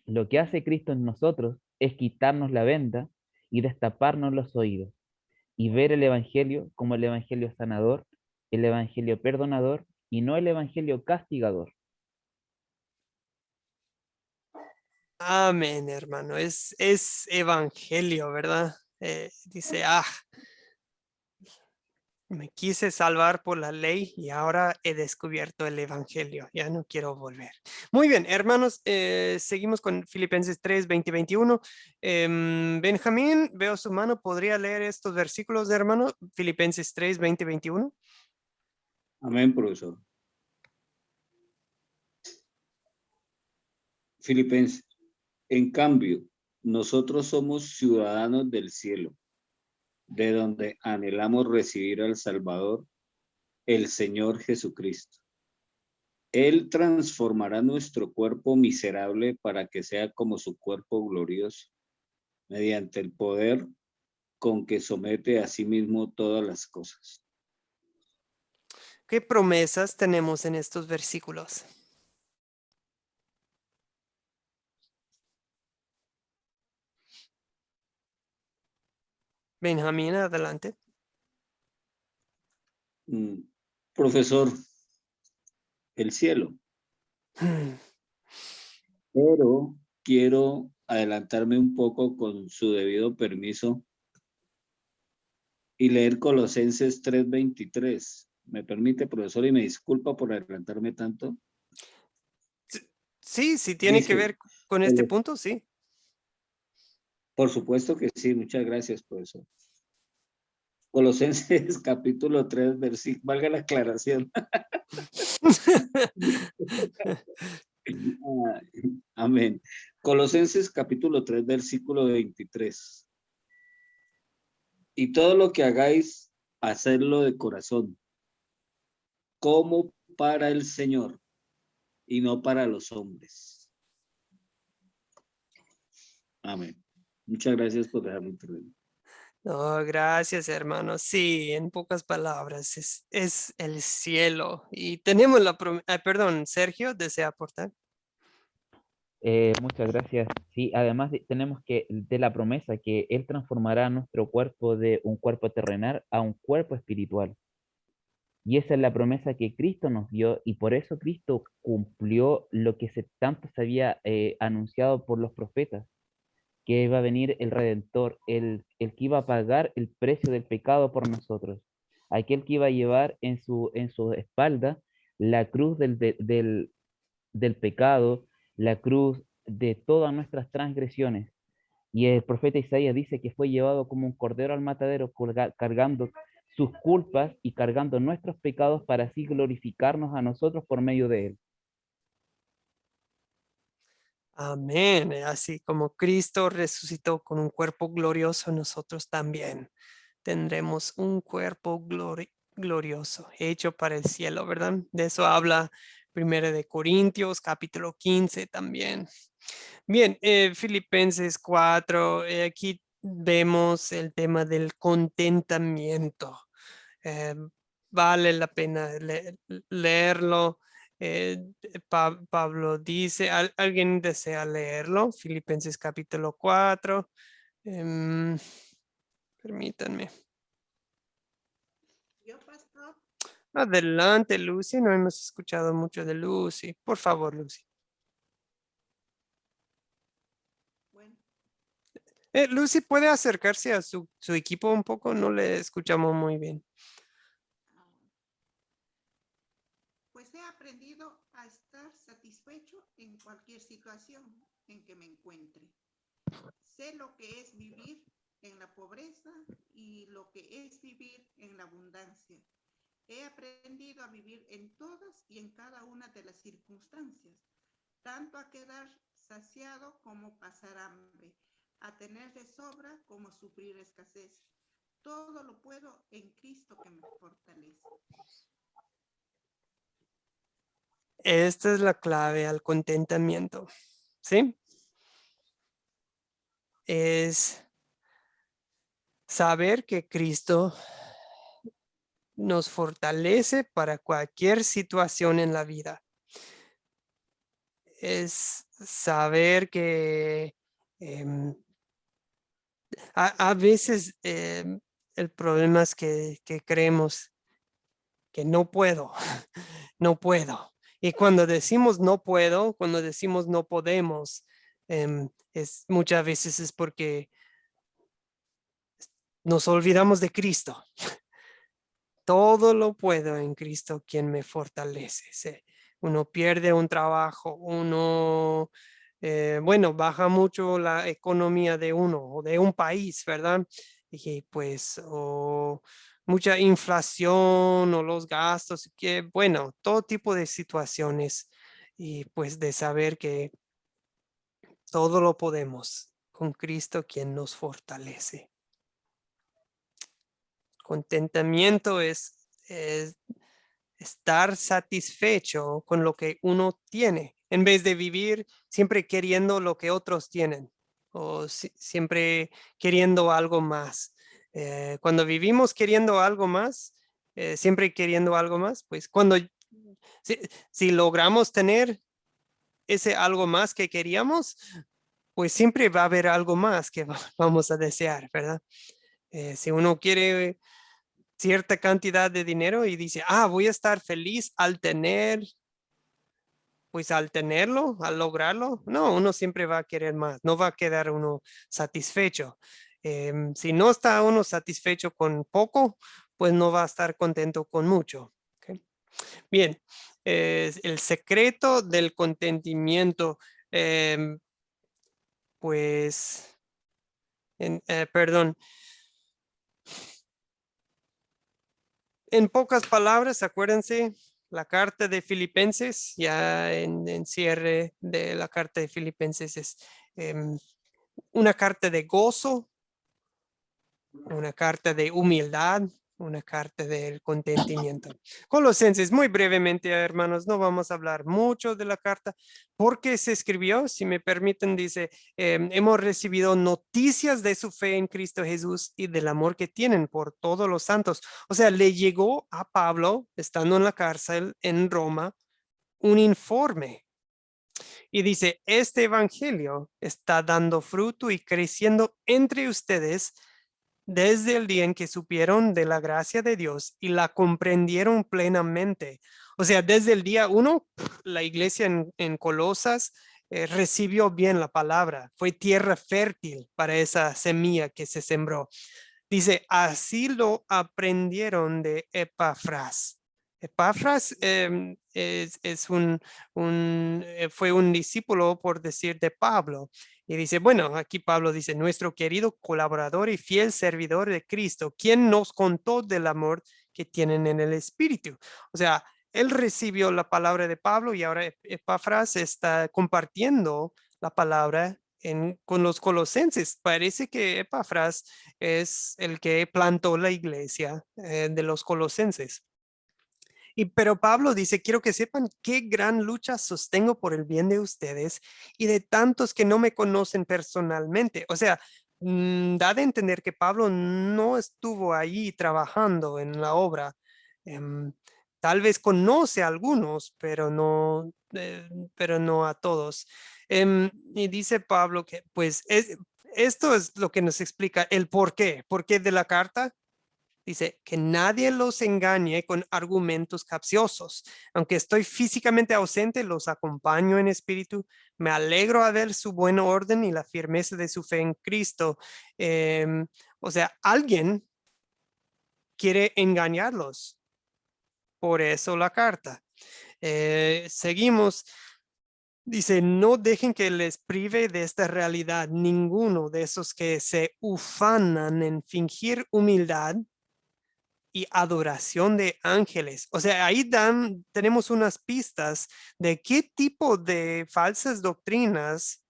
lo que hace Cristo en nosotros es quitarnos la venda y destaparnos los oídos y ver el Evangelio como el Evangelio sanador, el Evangelio perdonador y no el Evangelio castigador. Amén, hermano. Es evangelio, ¿verdad? Dice, me quise salvar por la ley y ahora he descubierto el evangelio. Ya no quiero volver. Muy bien, hermanos, seguimos con Filipenses 3, 20, 21. Benjamín, veo su mano. ¿Podría leer estos versículos, hermano? Filipenses 3, 20, 21. Amén, profesor. Filipenses. En cambio, nosotros somos ciudadanos del cielo, de donde anhelamos recibir al Salvador, el Señor Jesucristo. Él transformará nuestro cuerpo miserable para que sea como su cuerpo glorioso, mediante el poder con que somete a sí mismo todas las cosas. ¿Qué promesas tenemos en estos versículos? Benjamín, adelante. Profesor, el cielo. Pero quiero adelantarme un poco con su debido permiso y leer Colosenses 3:23. ¿Me permite, profesor? Y me disculpa por adelantarme tanto. Sí, sí tiene que ver con este punto, sí. Por supuesto que sí, muchas gracias, profesor. Colosenses capítulo 3, versículo, valga la aclaración. Amén. Colosenses capítulo 3, versículo 23. Y todo lo que hagáis, hacerlo de corazón, como para el Señor y no para los hombres. Amén. Muchas gracias por dejarme intervenir. No, gracias, hermano. Sí, en pocas palabras, es el cielo. Y tenemos la promesa. Perdón, Sergio, ¿desea aportar? Muchas gracias. Sí, además tenemos de la promesa que Él transformará nuestro cuerpo de un cuerpo terrenal a un cuerpo espiritual. Y esa es la promesa que Cristo nos dio y por eso Cristo cumplió lo que tanto se había anunciado por los profetas, que iba a venir el Redentor, el que iba a pagar el precio del pecado por nosotros, aquel que iba a llevar en su espalda la cruz del pecado, la cruz de todas nuestras transgresiones. Y el profeta Isaías dice que fue llevado como un cordero al matadero, cargando sus culpas y cargando nuestros pecados para así glorificarnos a nosotros por medio de él. Amén. Así como Cristo resucitó con un cuerpo glorioso, nosotros también tendremos un cuerpo glorioso, hecho para el cielo, ¿verdad? De eso habla 1 de Corintios, capítulo 15 también. Bien, Filipenses 4, aquí vemos el tema del contentamiento. Vale la pena leerlo. Pablo dice, ¿alguien desea leerlo? Filipenses capítulo 4. Permítanme. Yo, pastor. Adelante, Lucy. No hemos escuchado mucho de Lucy. Por favor, Lucy. Bueno. Lucy, ¿puede acercarse a su equipo un poco? No le escuchamos muy bien. Pues he aprendido a estar satisfecho en cualquier situación en que me encuentre. Sé lo que es vivir en la pobreza y lo que es vivir en la abundancia. He aprendido a vivir en todas y en cada una de las circunstancias, tanto a quedar saciado como pasar hambre, a tener de sobra como sufrir escasez. todo lo puedo en Cristo que me fortalece. Esta es la clave al contentamiento, ¿sí? Es saber que Cristo nos fortalece para cualquier situación en la vida. Es saber que a veces el problema es que creemos que no puedo, no puedo. Y cuando decimos no puedo, cuando decimos no podemos, muchas veces es porque nos olvidamos de Cristo. Todo lo puedo en Cristo quien me fortalece. ¿Sí? Uno pierde un trabajo, uno, bueno, baja mucho la economía de uno o de un país, ¿verdad? Y pues, o mucha inflación o los gastos, que bueno, todo tipo de situaciones y pues de saber que todo lo podemos con Cristo quien nos fortalece. Contentamiento es estar satisfecho con lo que uno tiene, en vez de vivir siempre queriendo lo que otros tienen o siempre queriendo algo más. Cuando vivimos queriendo algo más, siempre queriendo algo más, pues si logramos tener ese algo más que queríamos, pues siempre va a haber algo más que vamos a desear, ¿verdad? Si uno quiere cierta cantidad de dinero y dice, voy a estar feliz al tener, pues al tenerlo, al lograrlo. No, uno siempre va a querer más, no va a quedar uno satisfecho. Si no está uno satisfecho con poco, pues no va a estar contento con mucho. ¿Okay? Bien, el secreto del contentamiento, pues, perdón. En pocas palabras, acuérdense, la carta de Filipenses, ya en cierre de la carta de Filipenses es una carta de gozo, una carta de humildad, una carta del contentamiento. Colosenses, muy brevemente, hermanos, no vamos a hablar mucho de la carta. ¿Por qué se escribió? Si me permiten, dice, hemos recibido noticias de su fe en Cristo Jesús y del amor que tienen por todos los santos. O sea, le llegó a Pablo, estando en la cárcel en Roma, un informe. Y dice, este evangelio está dando fruto y creciendo entre ustedes desde el día en que supieron de la gracia de Dios y la comprendieron plenamente. O sea, desde el día 1, la iglesia en Colosas recibió bien la palabra. Fue tierra fértil para esa semilla que se sembró. Dice, así lo aprendieron de Epafras. Epafras fue un discípulo, por decir, de Pablo. Y dice, bueno, aquí Pablo dice, nuestro querido colaborador y fiel servidor de Cristo, quien nos contó del amor que tienen en el Espíritu. O sea, él recibió la palabra de Pablo y ahora Epafras está compartiendo la palabra con los colosenses. Parece que Epafras es el que plantó la iglesia de los colosenses. Pero Pablo dice, quiero que sepan qué gran lucha sostengo por el bien de ustedes y de tantos que no me conocen personalmente. O sea, da de entender que Pablo no estuvo ahí trabajando en la obra. Tal vez conoce a algunos, pero no a todos. Y dice Pablo que pues esto es lo que nos explica el por qué de la carta. Dice que nadie los engañe con argumentos capciosos. Aunque estoy físicamente ausente, los acompaño en espíritu. Me alegro a ver su buen orden y la firmeza de su fe en Cristo. O sea, alguien quiere engañarlos. Por eso la carta. Seguimos. Dice, no dejen que les prive de esta realidad ninguno de esos que se ufanan en fingir humildad y adoración de ángeles. O sea, ahí tenemos unas pistas de qué tipo de falsas doctrinas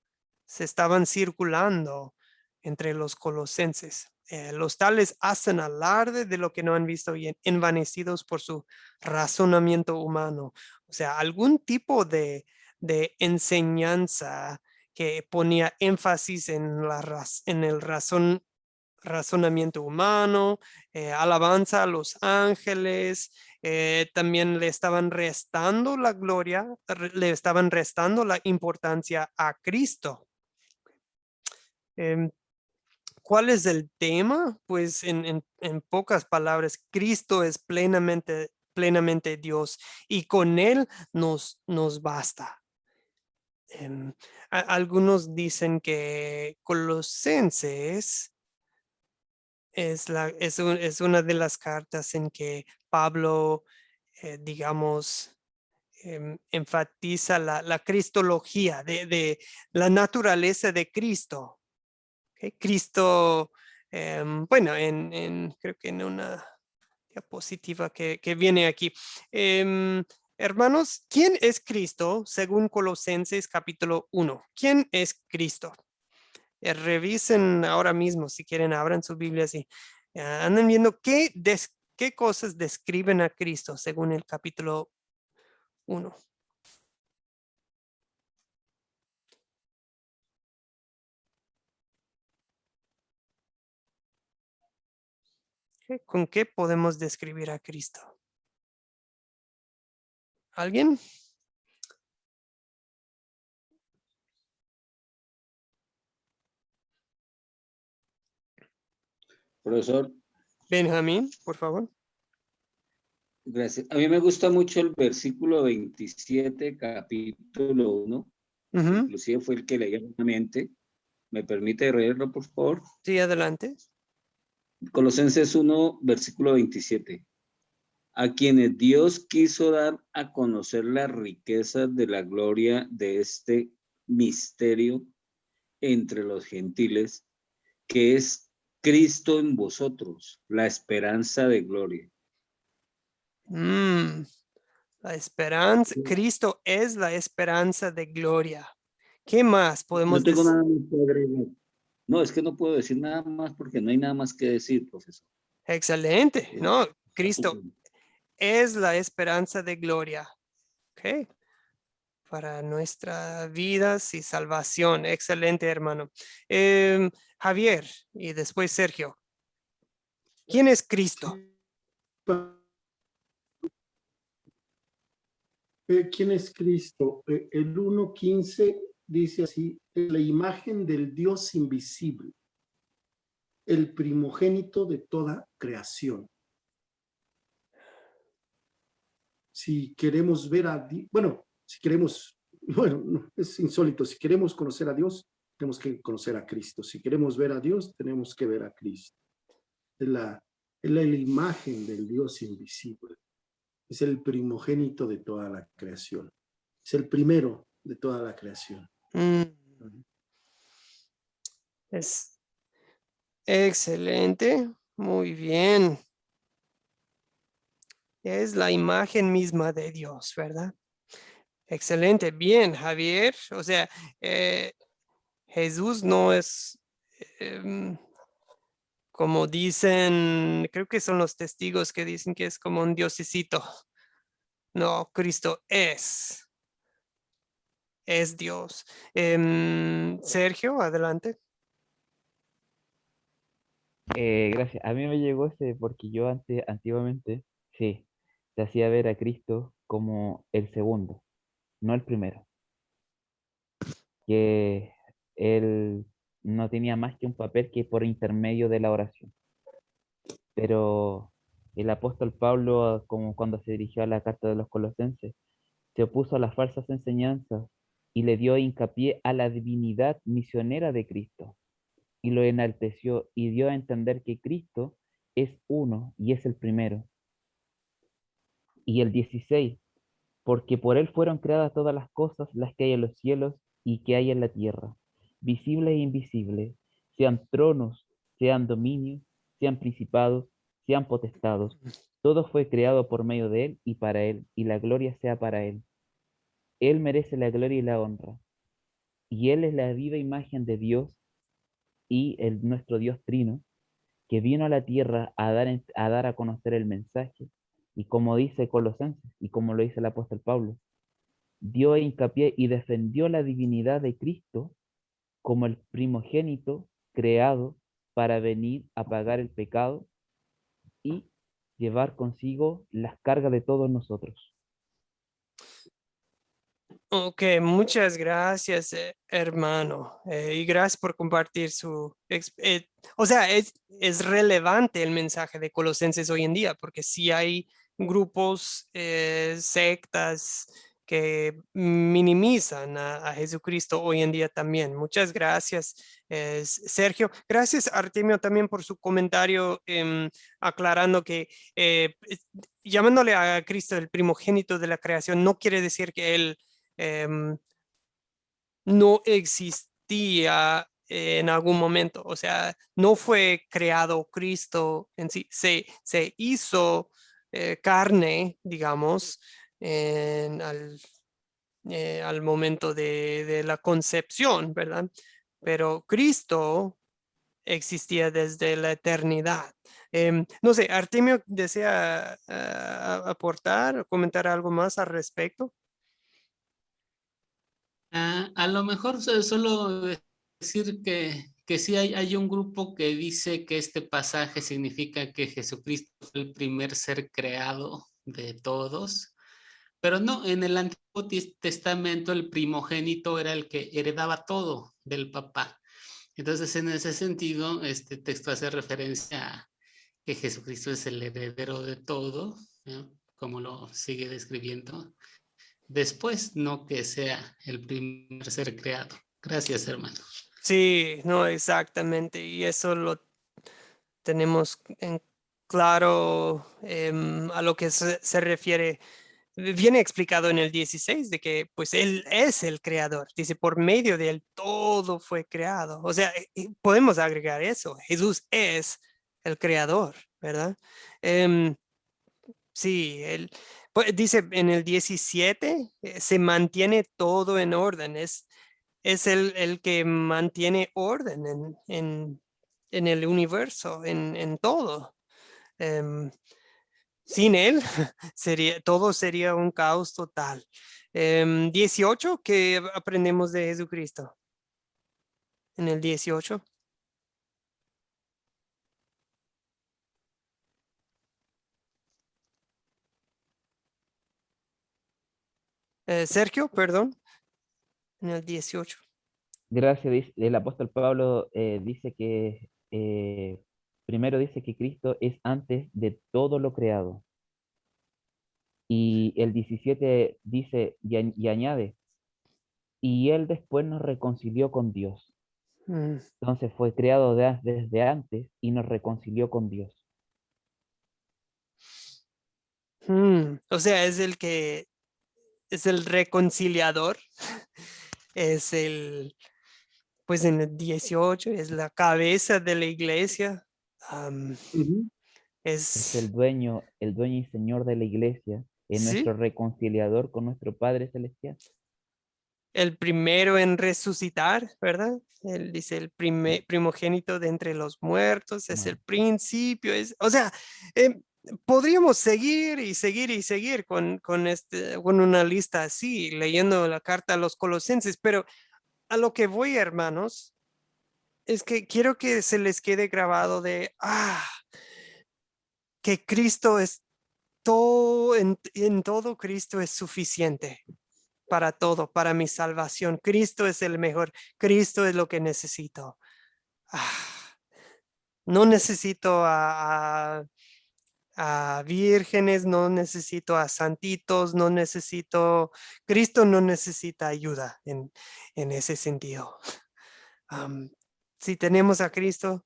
se estaban circulando entre los colosenses. Los tales hacen alarde de lo que no han visto y envanecidos por su razonamiento humano. O sea, algún tipo de enseñanza que ponía énfasis en, en el razonamiento humano, alabanza a los ángeles, también le estaban restando la gloria, le estaban restando la importancia a Cristo. ¿Cuál es el tema? Pues en pocas palabras, Cristo es plenamente Dios y con Él nos basta. Algunos dicen que Colosenses es una de las cartas en que Pablo, digamos, enfatiza la cristología de la naturaleza de Cristo. ¿Okay? Cristo, bueno, creo que en una diapositiva que viene aquí. Hermanos, ¿quién es Cristo según Colosenses capítulo 1? ¿Quién es Cristo? Revisen ahora mismo, si quieren, abran sus Biblias y anden viendo qué cosas describen a Cristo según el capítulo 1. ¿Con qué podemos describir a Cristo? ¿Alguien? Profesor, Benjamín, por favor. gracias. A mí me gusta mucho el versículo 27, capítulo 1. Inclusive fue el que leí en la mente. ¿Me permite leerlo, por favor? Sí, adelante. Colosenses 1, versículo 27. A quienes Dios quiso dar a conocer las riquezas de la gloria de este misterio entre los gentiles, que es Cristo en vosotros, la esperanza de gloria. La esperanza, Cristo es la esperanza de gloria. ¿Qué más podemos No tengo decir? nada más que agregar. No, es que no puedo decir nada más porque no hay nada más que decir, profesor. Excelente, ¿no? Cristo es la esperanza de gloria. ¿Ok? Para nuestras vidas y salvación. Excelente, hermano. Javier y después Sergio. ¿Quién es Cristo? ¿Quién es Cristo? El 1:15 dice así: la imagen del Dios invisible, el primogénito de toda creación. Si queremos ver a Dios, bueno, es insólito, si queremos conocer a Dios, tenemos que conocer a Cristo. Si queremos ver a Dios, tenemos que ver a Cristo. Es la imagen del Dios invisible. Es el primogénito de toda la creación. Es el primero de toda la creación. Es excelente. Muy bien. Es la imagen misma de Dios, ¿verdad? Excelente. Bien, Javier. O sea, Jesús no es, como dicen, creo que son los testigos que dicen que es como un diosecito. No, Cristo es Dios. Sergio, adelante. Gracias. A mí me llegó ese porque yo antiguamente, sí, te hacía ver a Cristo como el segundo, no el primero. Que él no tenía más que un papel que por intermedio de la oración. Pero el apóstol Pablo, como cuando se dirigió a la carta de los Colosenses, se opuso a las falsas enseñanzas y le dio hincapié a la divinidad misionera de Cristo y lo enalteció y dio a entender que Cristo es uno y es el primero. Y el 16, porque por él fueron creadas todas las cosas, las que hay en los cielos y que hay en la tierra, visibles e invisibles, sean tronos, sean dominios, sean principados, sean potestados. Todo fue creado por medio de él y para él, y la gloria sea para él. Él merece la gloria y la honra, y él es la viva imagen de Dios y nuestro Dios trino, que vino a la tierra a dar a conocer el mensaje, y como dice Colosenses, y como lo dice el apóstol Pablo, dio hincapié y defendió la divinidad de Cristo como el primogénito creado para venir a pagar el pecado y llevar consigo las cargas de todos nosotros. Ok, muchas gracias, hermano. Y gracias por compartir o sea, es relevante el mensaje de Colosenses hoy en día, porque sí hay grupos, sectas que minimizan a Jesucristo hoy en día también. Muchas gracias, Sergio. Gracias, Artemio, también por su comentario, aclarando que llamándole a Cristo el primogénito de la creación no quiere decir que él no existía en algún momento, o sea, no fue creado Cristo en sí, se hizo carne, digamos, al momento de la concepción, ¿verdad? Pero Cristo existía desde la eternidad. No sé, Artemio desea aportar o comentar algo más al respecto. A lo mejor solo decir que sí hay un grupo que dice que este pasaje significa que Jesucristo fue el primer ser creado de todos, pero no, en el Antiguo Testamento el primogénito era el que heredaba todo del papá. Entonces, en ese sentido, este texto hace referencia a que Jesucristo es el heredero de todo, ¿no? Como lo sigue describiendo después, no que sea el primer ser creado. Gracias, hermano. Sí, no, exactamente. Y eso lo tenemos en claro, a lo que se refiere. Viene explicado en el 16 de que pues Él es el creador. Dice, por medio de Él todo fue creado. O sea, podemos agregar eso. Jesús es el creador, ¿verdad? Sí, él, pues, dice en el 17, se mantiene todo en orden. Es el que mantiene orden en el universo, en todo. Sin él, todo sería un caos total. 18, ¿qué aprendemos de Jesucristo? En el 18. Sergio, perdón, en el 18. Gracias, el apóstol Pablo dice que, primero dice que Cristo es antes de todo lo creado. Y el 17 dice y añade, y él después nos reconcilió con Dios. Mm. Entonces fue creado desde antes y nos reconcilió con Dios. O sea, es el reconciliador, es pues en el 18, es la cabeza de la iglesia. Es el dueño y señor de la iglesia, es Sí, nuestro reconciliador con nuestro Padre Celestial. el primero en resucitar, ¿verdad? Él dice el primogénito de entre los muertos, es el principio, o sea, podríamos seguir y seguir y seguir con una lista así, leyendo la carta a los Colosenses, pero a lo que voy, hermanos, es que quiero que se les quede grabado que Cristo es todo, en todo Cristo es suficiente para todo, para mi salvación. Cristo es el mejor, Cristo es lo que necesito. No necesito a vírgenes, no necesito a santitos, Cristo no necesita ayuda en ese sentido. Si tenemos a Cristo,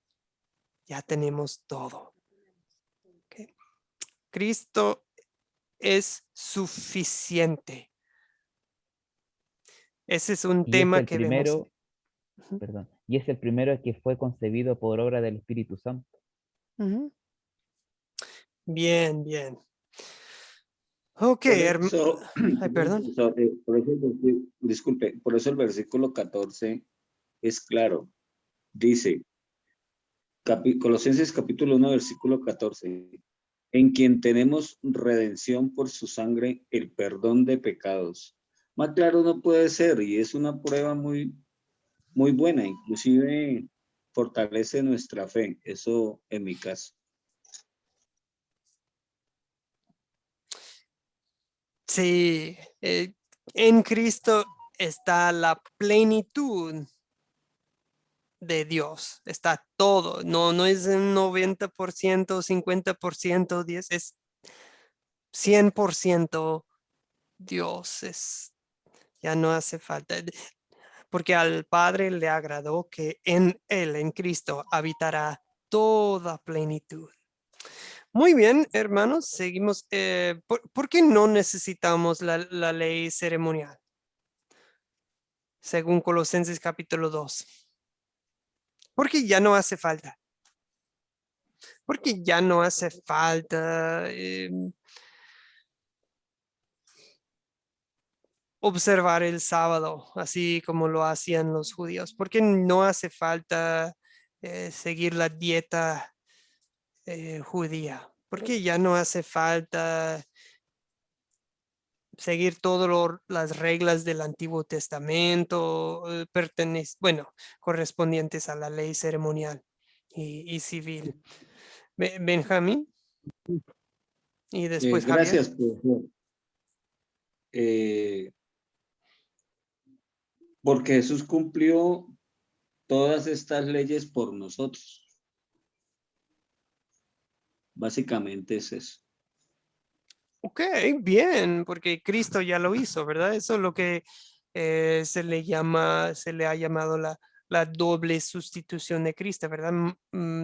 ya tenemos todo. Okay. Cristo es suficiente. Ese es un Y tema es el que vemos. primero, perdón, y es el primero que fue concebido por obra del Espíritu Santo. Bien, bien. Ok, Ay, perdón. Disculpe, por eso el versículo 14 es claro. Dice, Colosenses capítulo 1, versículo 14. En quien tenemos redención por su sangre, el perdón de pecados. Más claro no puede ser, y es una prueba muy, muy buena, inclusive fortalece nuestra fe, eso en mi caso. Sí, en Cristo está la plenitud de Dios, está todo, no es un 90%, 50%, 10, es 100% Dios, ya no hace falta, porque al Padre le agradó que en Él, en Cristo, habitará toda plenitud. Muy bien, hermanos, seguimos. ¿Por qué no necesitamos la ley ceremonial? Según Colosenses capítulo 2. Porque ya no hace falta. Porque ya no hace falta observar el sábado, así como lo hacían los judíos. Porque no hace falta seguir la dieta judía. Porque ya no hace falta seguir todas las reglas del Antiguo Testamento, correspondientes a la ley ceremonial y civil. Benjamín y después Javier. Gracias, profesor. Porque Jesús cumplió todas estas leyes por nosotros. Básicamente es eso. Ok, bien, porque Cristo ya lo hizo, ¿verdad? Eso es lo que se le ha llamado la doble sustitución de Cristo, ¿verdad?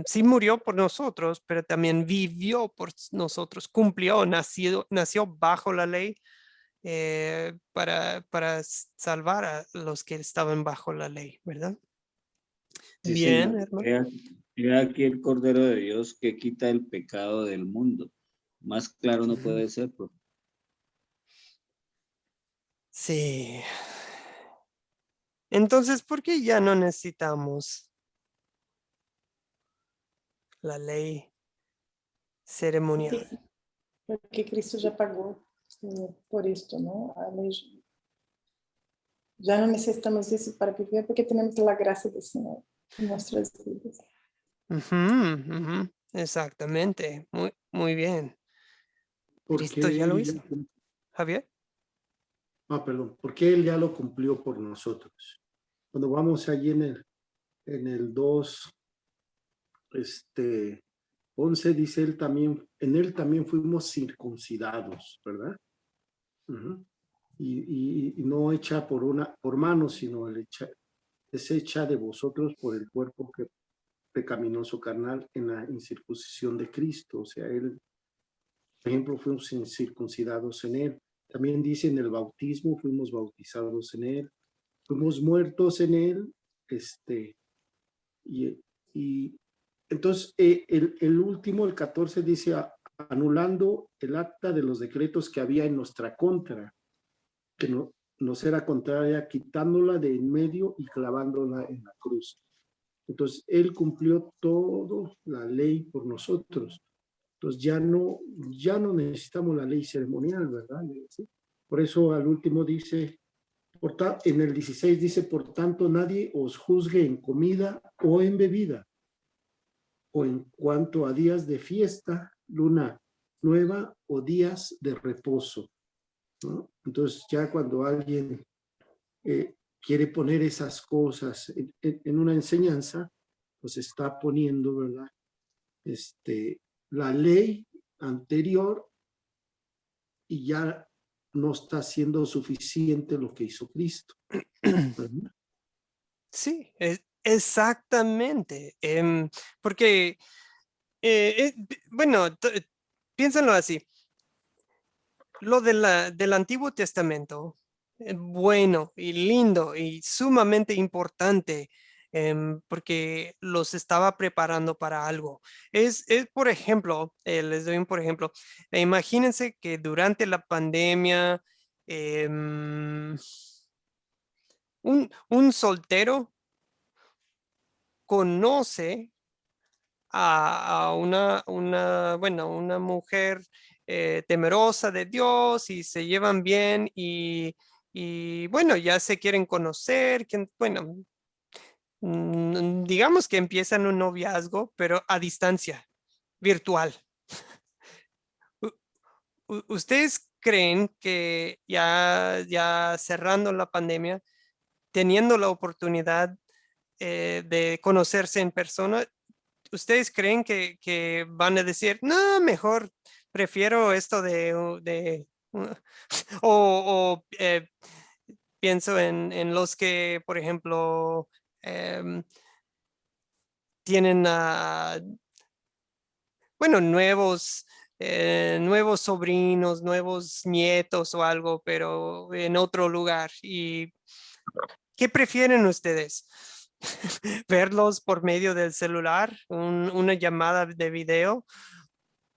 Sí murió por nosotros, pero también vivió por nosotros, cumplió, nació bajo la ley para salvar a los que estaban bajo la ley, ¿verdad? Sí, Bien, señor. hermano. He aquí el Cordero de Dios que quita el pecado del mundo. Más claro no puede ser, profe. Sí. Entonces, ¿por qué ya no necesitamos la ley ceremonial? Porque Cristo já pagou por isto, não? A lei já não necessitamos disso para viver, porque temos a graça do Senhor em nossas vidas. Exactamente. Muy bien. Porque Cristo ya lo él hizo. Javier. perdón, porque él ya lo cumplió por nosotros. Cuando vamos allí en el 2, 11 dice él también, en él también fuimos circuncidados, ¿verdad? Y no hecha por manos, sino es hecha de vosotros por el cuerpo que pecaminoso carnal en la incircuncisión de Cristo. O sea, él, por ejemplo, fuimos circuncidados en él. También dice en el bautismo, fuimos bautizados en él, fuimos muertos en él, y entonces el último, el 14, dice anulando el acta de los decretos que había en nuestra contra, que nos era contraria, quitándola de en medio y clavándola en la cruz. Entonces, él cumplió toda la ley por nosotros. Entonces, ya no necesitamos la ley ceremonial, ¿verdad? ¿Sí? Por eso al último dice, en el 16 dice, por tanto, nadie os juzgue en comida o en bebida, o en cuanto a días de fiesta, luna nueva o días de reposo, ¿no? Entonces, ya cuando alguien quiere poner esas cosas en una enseñanza, pues está poniendo, ¿verdad? La ley anterior, y ya no está siendo suficiente lo que hizo Cristo. Sí, exactamente. Porque, bueno, piénsenlo así. Lo del Antiguo Testamento, bueno y lindo y sumamente importante, porque los estaba preparando para algo. Es por ejemplo, les doy un por ejemplo, imagínense que durante la pandemia, un soltero conoce a una mujer temerosa de Dios y se llevan bien y bueno, ya se quieren conocer, bueno, digamos que empiezan un noviazgo, pero a distancia, virtual. ¿Ustedes creen que ya cerrando la pandemia, teniendo la oportunidad de conocerse en persona, ustedes creen que van a decir, no, mejor prefiero esto o pienso en los que, por ejemplo, tienen bueno, nuevos sobrinos, nuevos nietos o algo, pero en otro lugar. ¿Y qué prefieren ustedes? ¿Verlos por medio del celular, una llamada de video?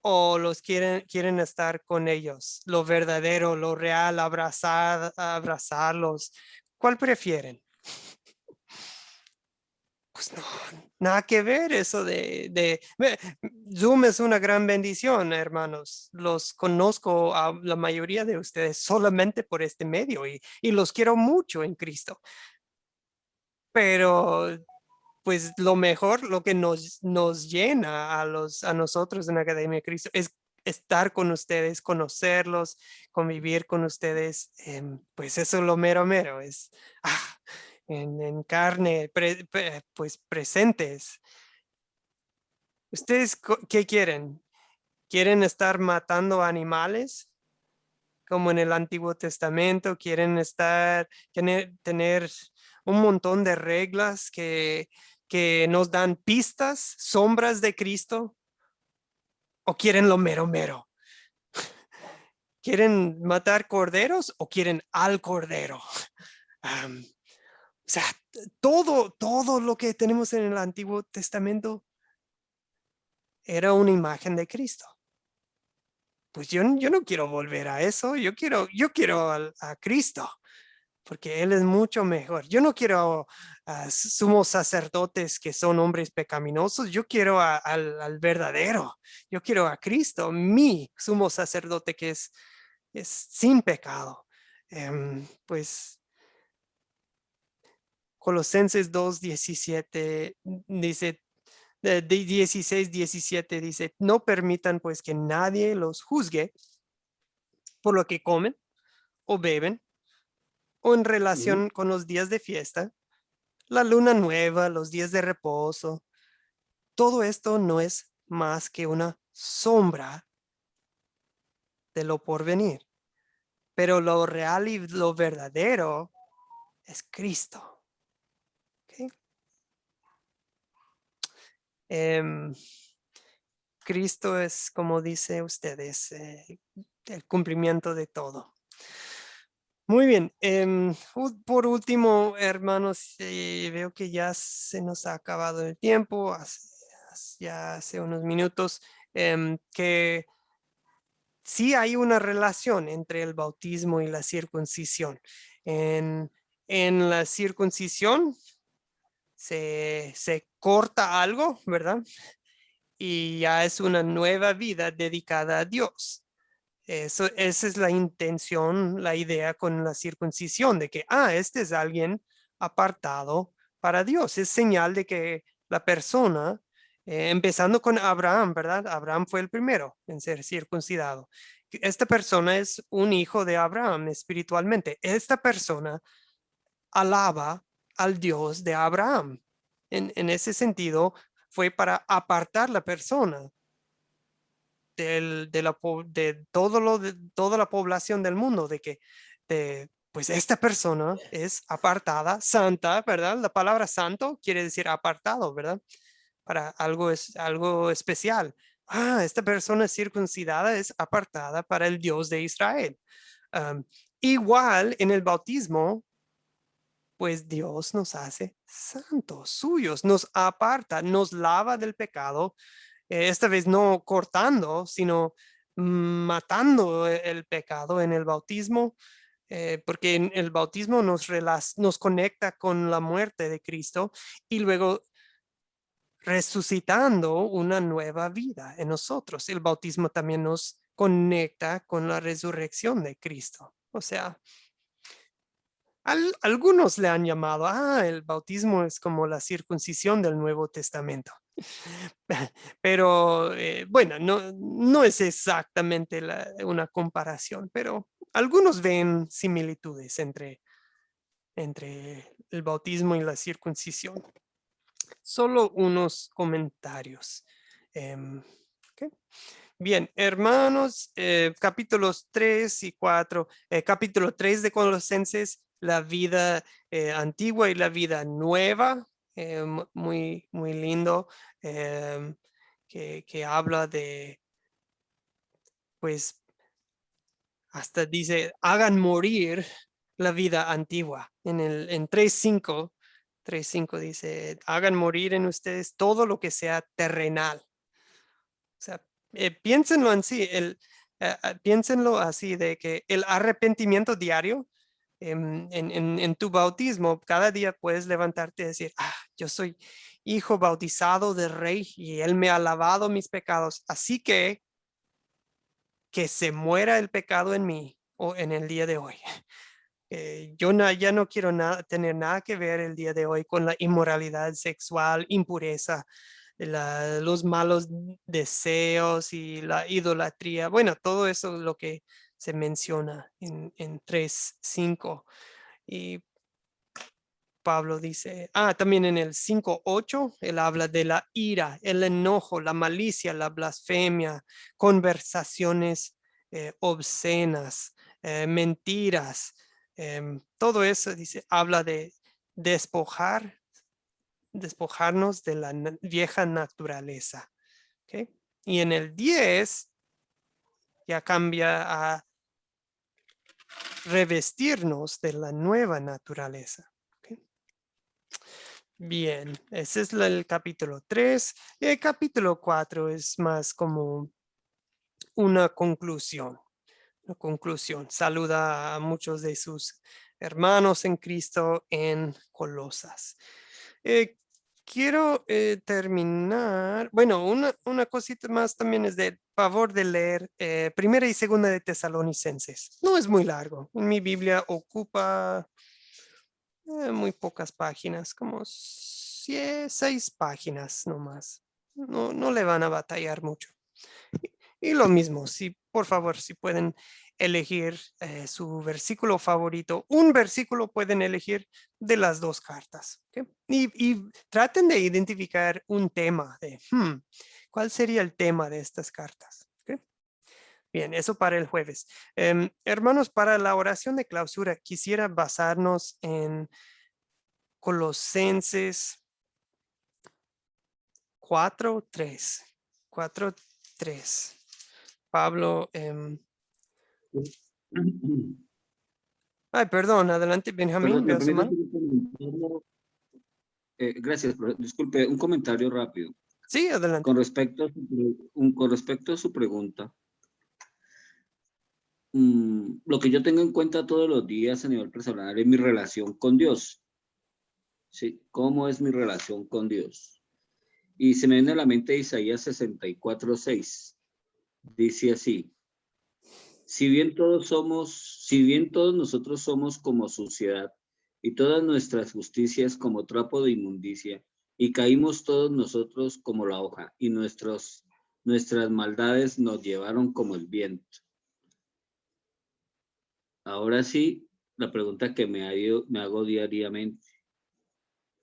¿O los quieren estar con ellos? Lo verdadero, lo real, abrazarlos. ¿Cuál prefieren? Pues no, nada que ver eso Zoom es una gran bendición, hermanos. Los conozco a la mayoría de ustedes solamente por este medio y los quiero mucho en Cristo. Pero pues lo mejor, lo que nos llena a nosotros en la Academia de Cristo es estar con ustedes, conocerlos, convivir con ustedes. Pues eso es lo mero mero, es en carne, pues presentes. ¿Ustedes qué quieren? ¿Quieren estar matando animales como en el Antiguo Testamento? ¿Quieren tener un montón de reglas que nos dan pistas, sombras de Cristo? ¿O quieren lo mero mero? ¿Quieren matar corderos o quieren al cordero? O sea, todo lo que tenemos en el Antiguo Testamento era una imagen de Cristo. Pues yo no quiero volver a eso, yo quiero a Cristo, porque Él es mucho mejor. Yo no quiero a sumos sacerdotes que son hombres pecaminosos, yo quiero al verdadero, yo quiero a Cristo, mi sumo sacerdote que es sin pecado. Pues Colosenses 2:17 dice, 16:17 dice, no permitan pues que nadie los juzgue por lo que comen o beben o en relación con los días de fiesta, la luna nueva, los días de reposo. Todo esto no es más que una sombra de lo porvenir, pero lo real y lo verdadero es Cristo. ¿Okay? Cristo es, como dice ustedes, el cumplimiento de todo. Muy bien. Por último, hermanos, veo que ya se nos ha acabado el tiempo, ya hace unos minutos, que sí hay una relación entre el bautismo y la circuncisión. En la circuncisión se corta algo, ¿verdad? Y ya es una nueva vida dedicada a Dios. Esa es la intención, la idea con la circuncisión, de que, este es alguien apartado para Dios. Es señal de que la persona, empezando con Abraham, ¿verdad? Abraham fue el primero en ser circuncidado. Esta persona es un hijo de Abraham espiritualmente. Esta persona alaba al Dios de Abraham. En ese sentido, fue para apartar la persona de toda la población del mundo, pues esta persona es apartada, santa, ¿verdad? La palabra santo quiere decir apartado, ¿verdad? Para algo especial. Esta persona circuncidada es apartada para el Dios de Israel. Igual en el bautismo, pues Dios nos hace santos, suyos, nos aparta, nos lava del pecado, esta vez no cortando, sino matando el pecado en el bautismo, porque en el bautismo nos conecta con la muerte de Cristo y luego resucitando una nueva vida en nosotros. El bautismo también nos conecta con la resurrección de Cristo. O sea, algunos le han llamado, el bautismo es como la circuncisión del Nuevo Testamento. Pero bueno, no es exactamente una comparación, pero algunos ven similitudes entre el bautismo y la circuncisión. Solo unos comentarios. ¿Ok? Bien, hermanos, capítulos 3 y 4, capítulo 3 de Colosenses, la vida antigua y la vida nueva, muy lindo, que habla de, pues, hasta dice, hagan morir la vida antigua. En 3.5 dice, hagan morir en ustedes todo lo que sea terrenal. O sea, piénsenlo piénsenlo así, de que el arrepentimiento diario en tu bautismo, cada día puedes levantarte y decir, yo soy hijo bautizado del Rey y Él me ha lavado mis pecados, así que se muera el pecado en mí o en el día de hoy. Yo ya no quiero tener nada que ver el día de hoy con la inmoralidad sexual, impureza, los malos deseos y la idolatría. Bueno, todo eso es lo que se menciona en 3.5. Y Pablo dice, también en el 5.8, él habla de la ira, el enojo, la malicia, la blasfemia, conversaciones obscenas, mentiras. Todo eso dice, habla de despojarnos de la vieja naturaleza. ¿Okay? Y en el 10 ya cambia a revestirnos de la nueva naturaleza. ¿Okay? Bien, ese es el capítulo 3. Y el capítulo 4 es más como una conclusión. Saluda a muchos de sus hermanos en Cristo en Colosas. Quiero terminar. Bueno, una cosita más también es de favor de leer Primera y Segunda de Tesalonicenses. No es muy largo. En mi Biblia ocupa muy pocas páginas, como 6 páginas nomás. No le van a batallar mucho. Y lo mismo, por favor, si pueden elegir su versículo favorito, un versículo pueden elegir de las 2 cartas. ¿Okay? Y traten de identificar un tema de, ¿cuál sería el tema de estas cartas? ¿Okay? Bien, eso para el jueves. Hermanos, para la oración de clausura, quisiera basarnos en Colosenses 4.3. 4.3. Pablo, perdón, adelante, Benjamín. Perdón, ¿me permite hacer un comentario? Gracias, disculpe, un comentario rápido. Sí, adelante. Con respecto a su pregunta, lo que yo tengo en cuenta todos los días a nivel personal es mi relación con Dios. ¿Sí? ¿Cómo es mi relación con Dios? Y se me viene a la mente Isaías 64:6. Dice así: si bien todos nosotros somos como suciedad, y todas nuestras justicias como trapo de inmundicia, y caímos todos nosotros como la hoja, y nuestras maldades nos llevaron como el viento. Ahora sí, la pregunta que me hago diariamente: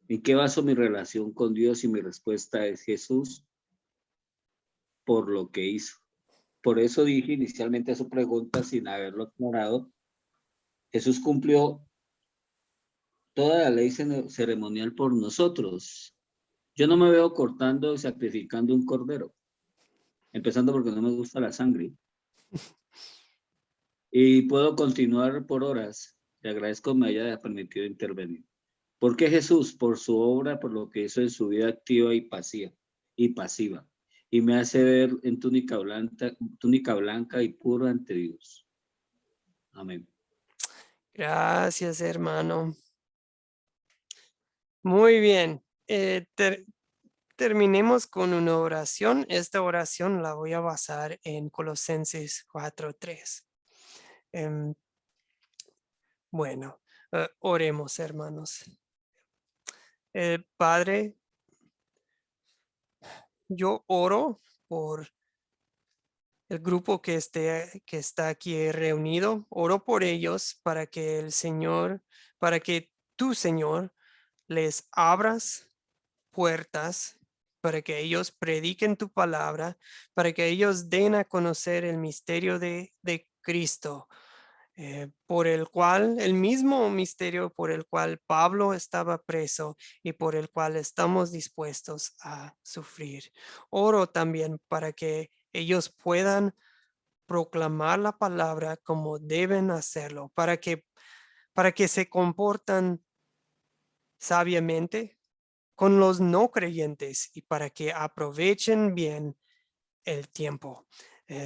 ¿en qué baso mi relación con Dios? Y mi respuesta es Jesús, por lo que hizo. Por eso dije inicialmente su pregunta sin haberlo aclarado. Jesús cumplió toda la ley ceremonial por nosotros. Yo no me veo cortando y sacrificando un cordero, empezando porque no me gusta la sangre. Y puedo continuar por horas. Le agradezco me haya permitido intervenir. ¿Por qué Jesús? Por su obra, por lo que hizo en su vida activa y pasiva. Y me hace ver en túnica blanca y puro ante Dios. Amén. Gracias, hermano. Muy bien. terminemos con una oración. Esta oración la voy a basar en Colosenses 4:3. Bueno, oremos, hermanos. Padre, yo oro por el grupo que está aquí reunido. Oro por ellos para que para que tú, Señor, les abras puertas para que ellos prediquen tu palabra, para que ellos den a conocer el misterio de Cristo, por el mismo misterio por el cual Pablo estaba preso y por el cual estamos dispuestos a sufrir. Oro también para que ellos puedan proclamar la palabra como deben hacerlo, para que se comportan sabiamente con los no creyentes y para que aprovechen bien el tiempo.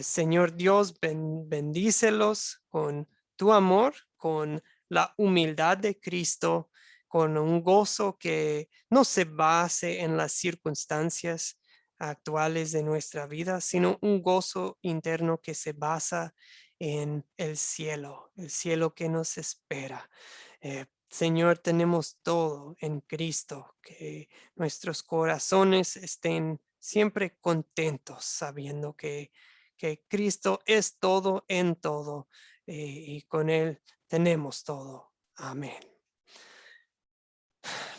Señor Dios, bendícelos con tu amor, con la humildad de Cristo, con un gozo que no se base en las circunstancias actuales de nuestra vida, sino un gozo interno que se basa en el cielo que nos espera. Señor, tenemos todo en Cristo, que nuestros corazones estén siempre contentos sabiendo que Cristo es todo en todo, y con Él tenemos todo. Amén.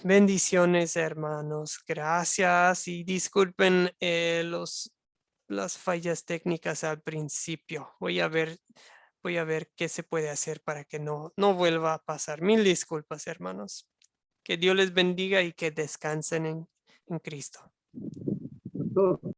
Bendiciones, hermanos. Gracias y disculpen las fallas técnicas al principio. Voy a ver qué se puede hacer para que no vuelva a pasar. Mil disculpas, hermanos. Que Dios les bendiga y que descansen en Cristo. Pastor.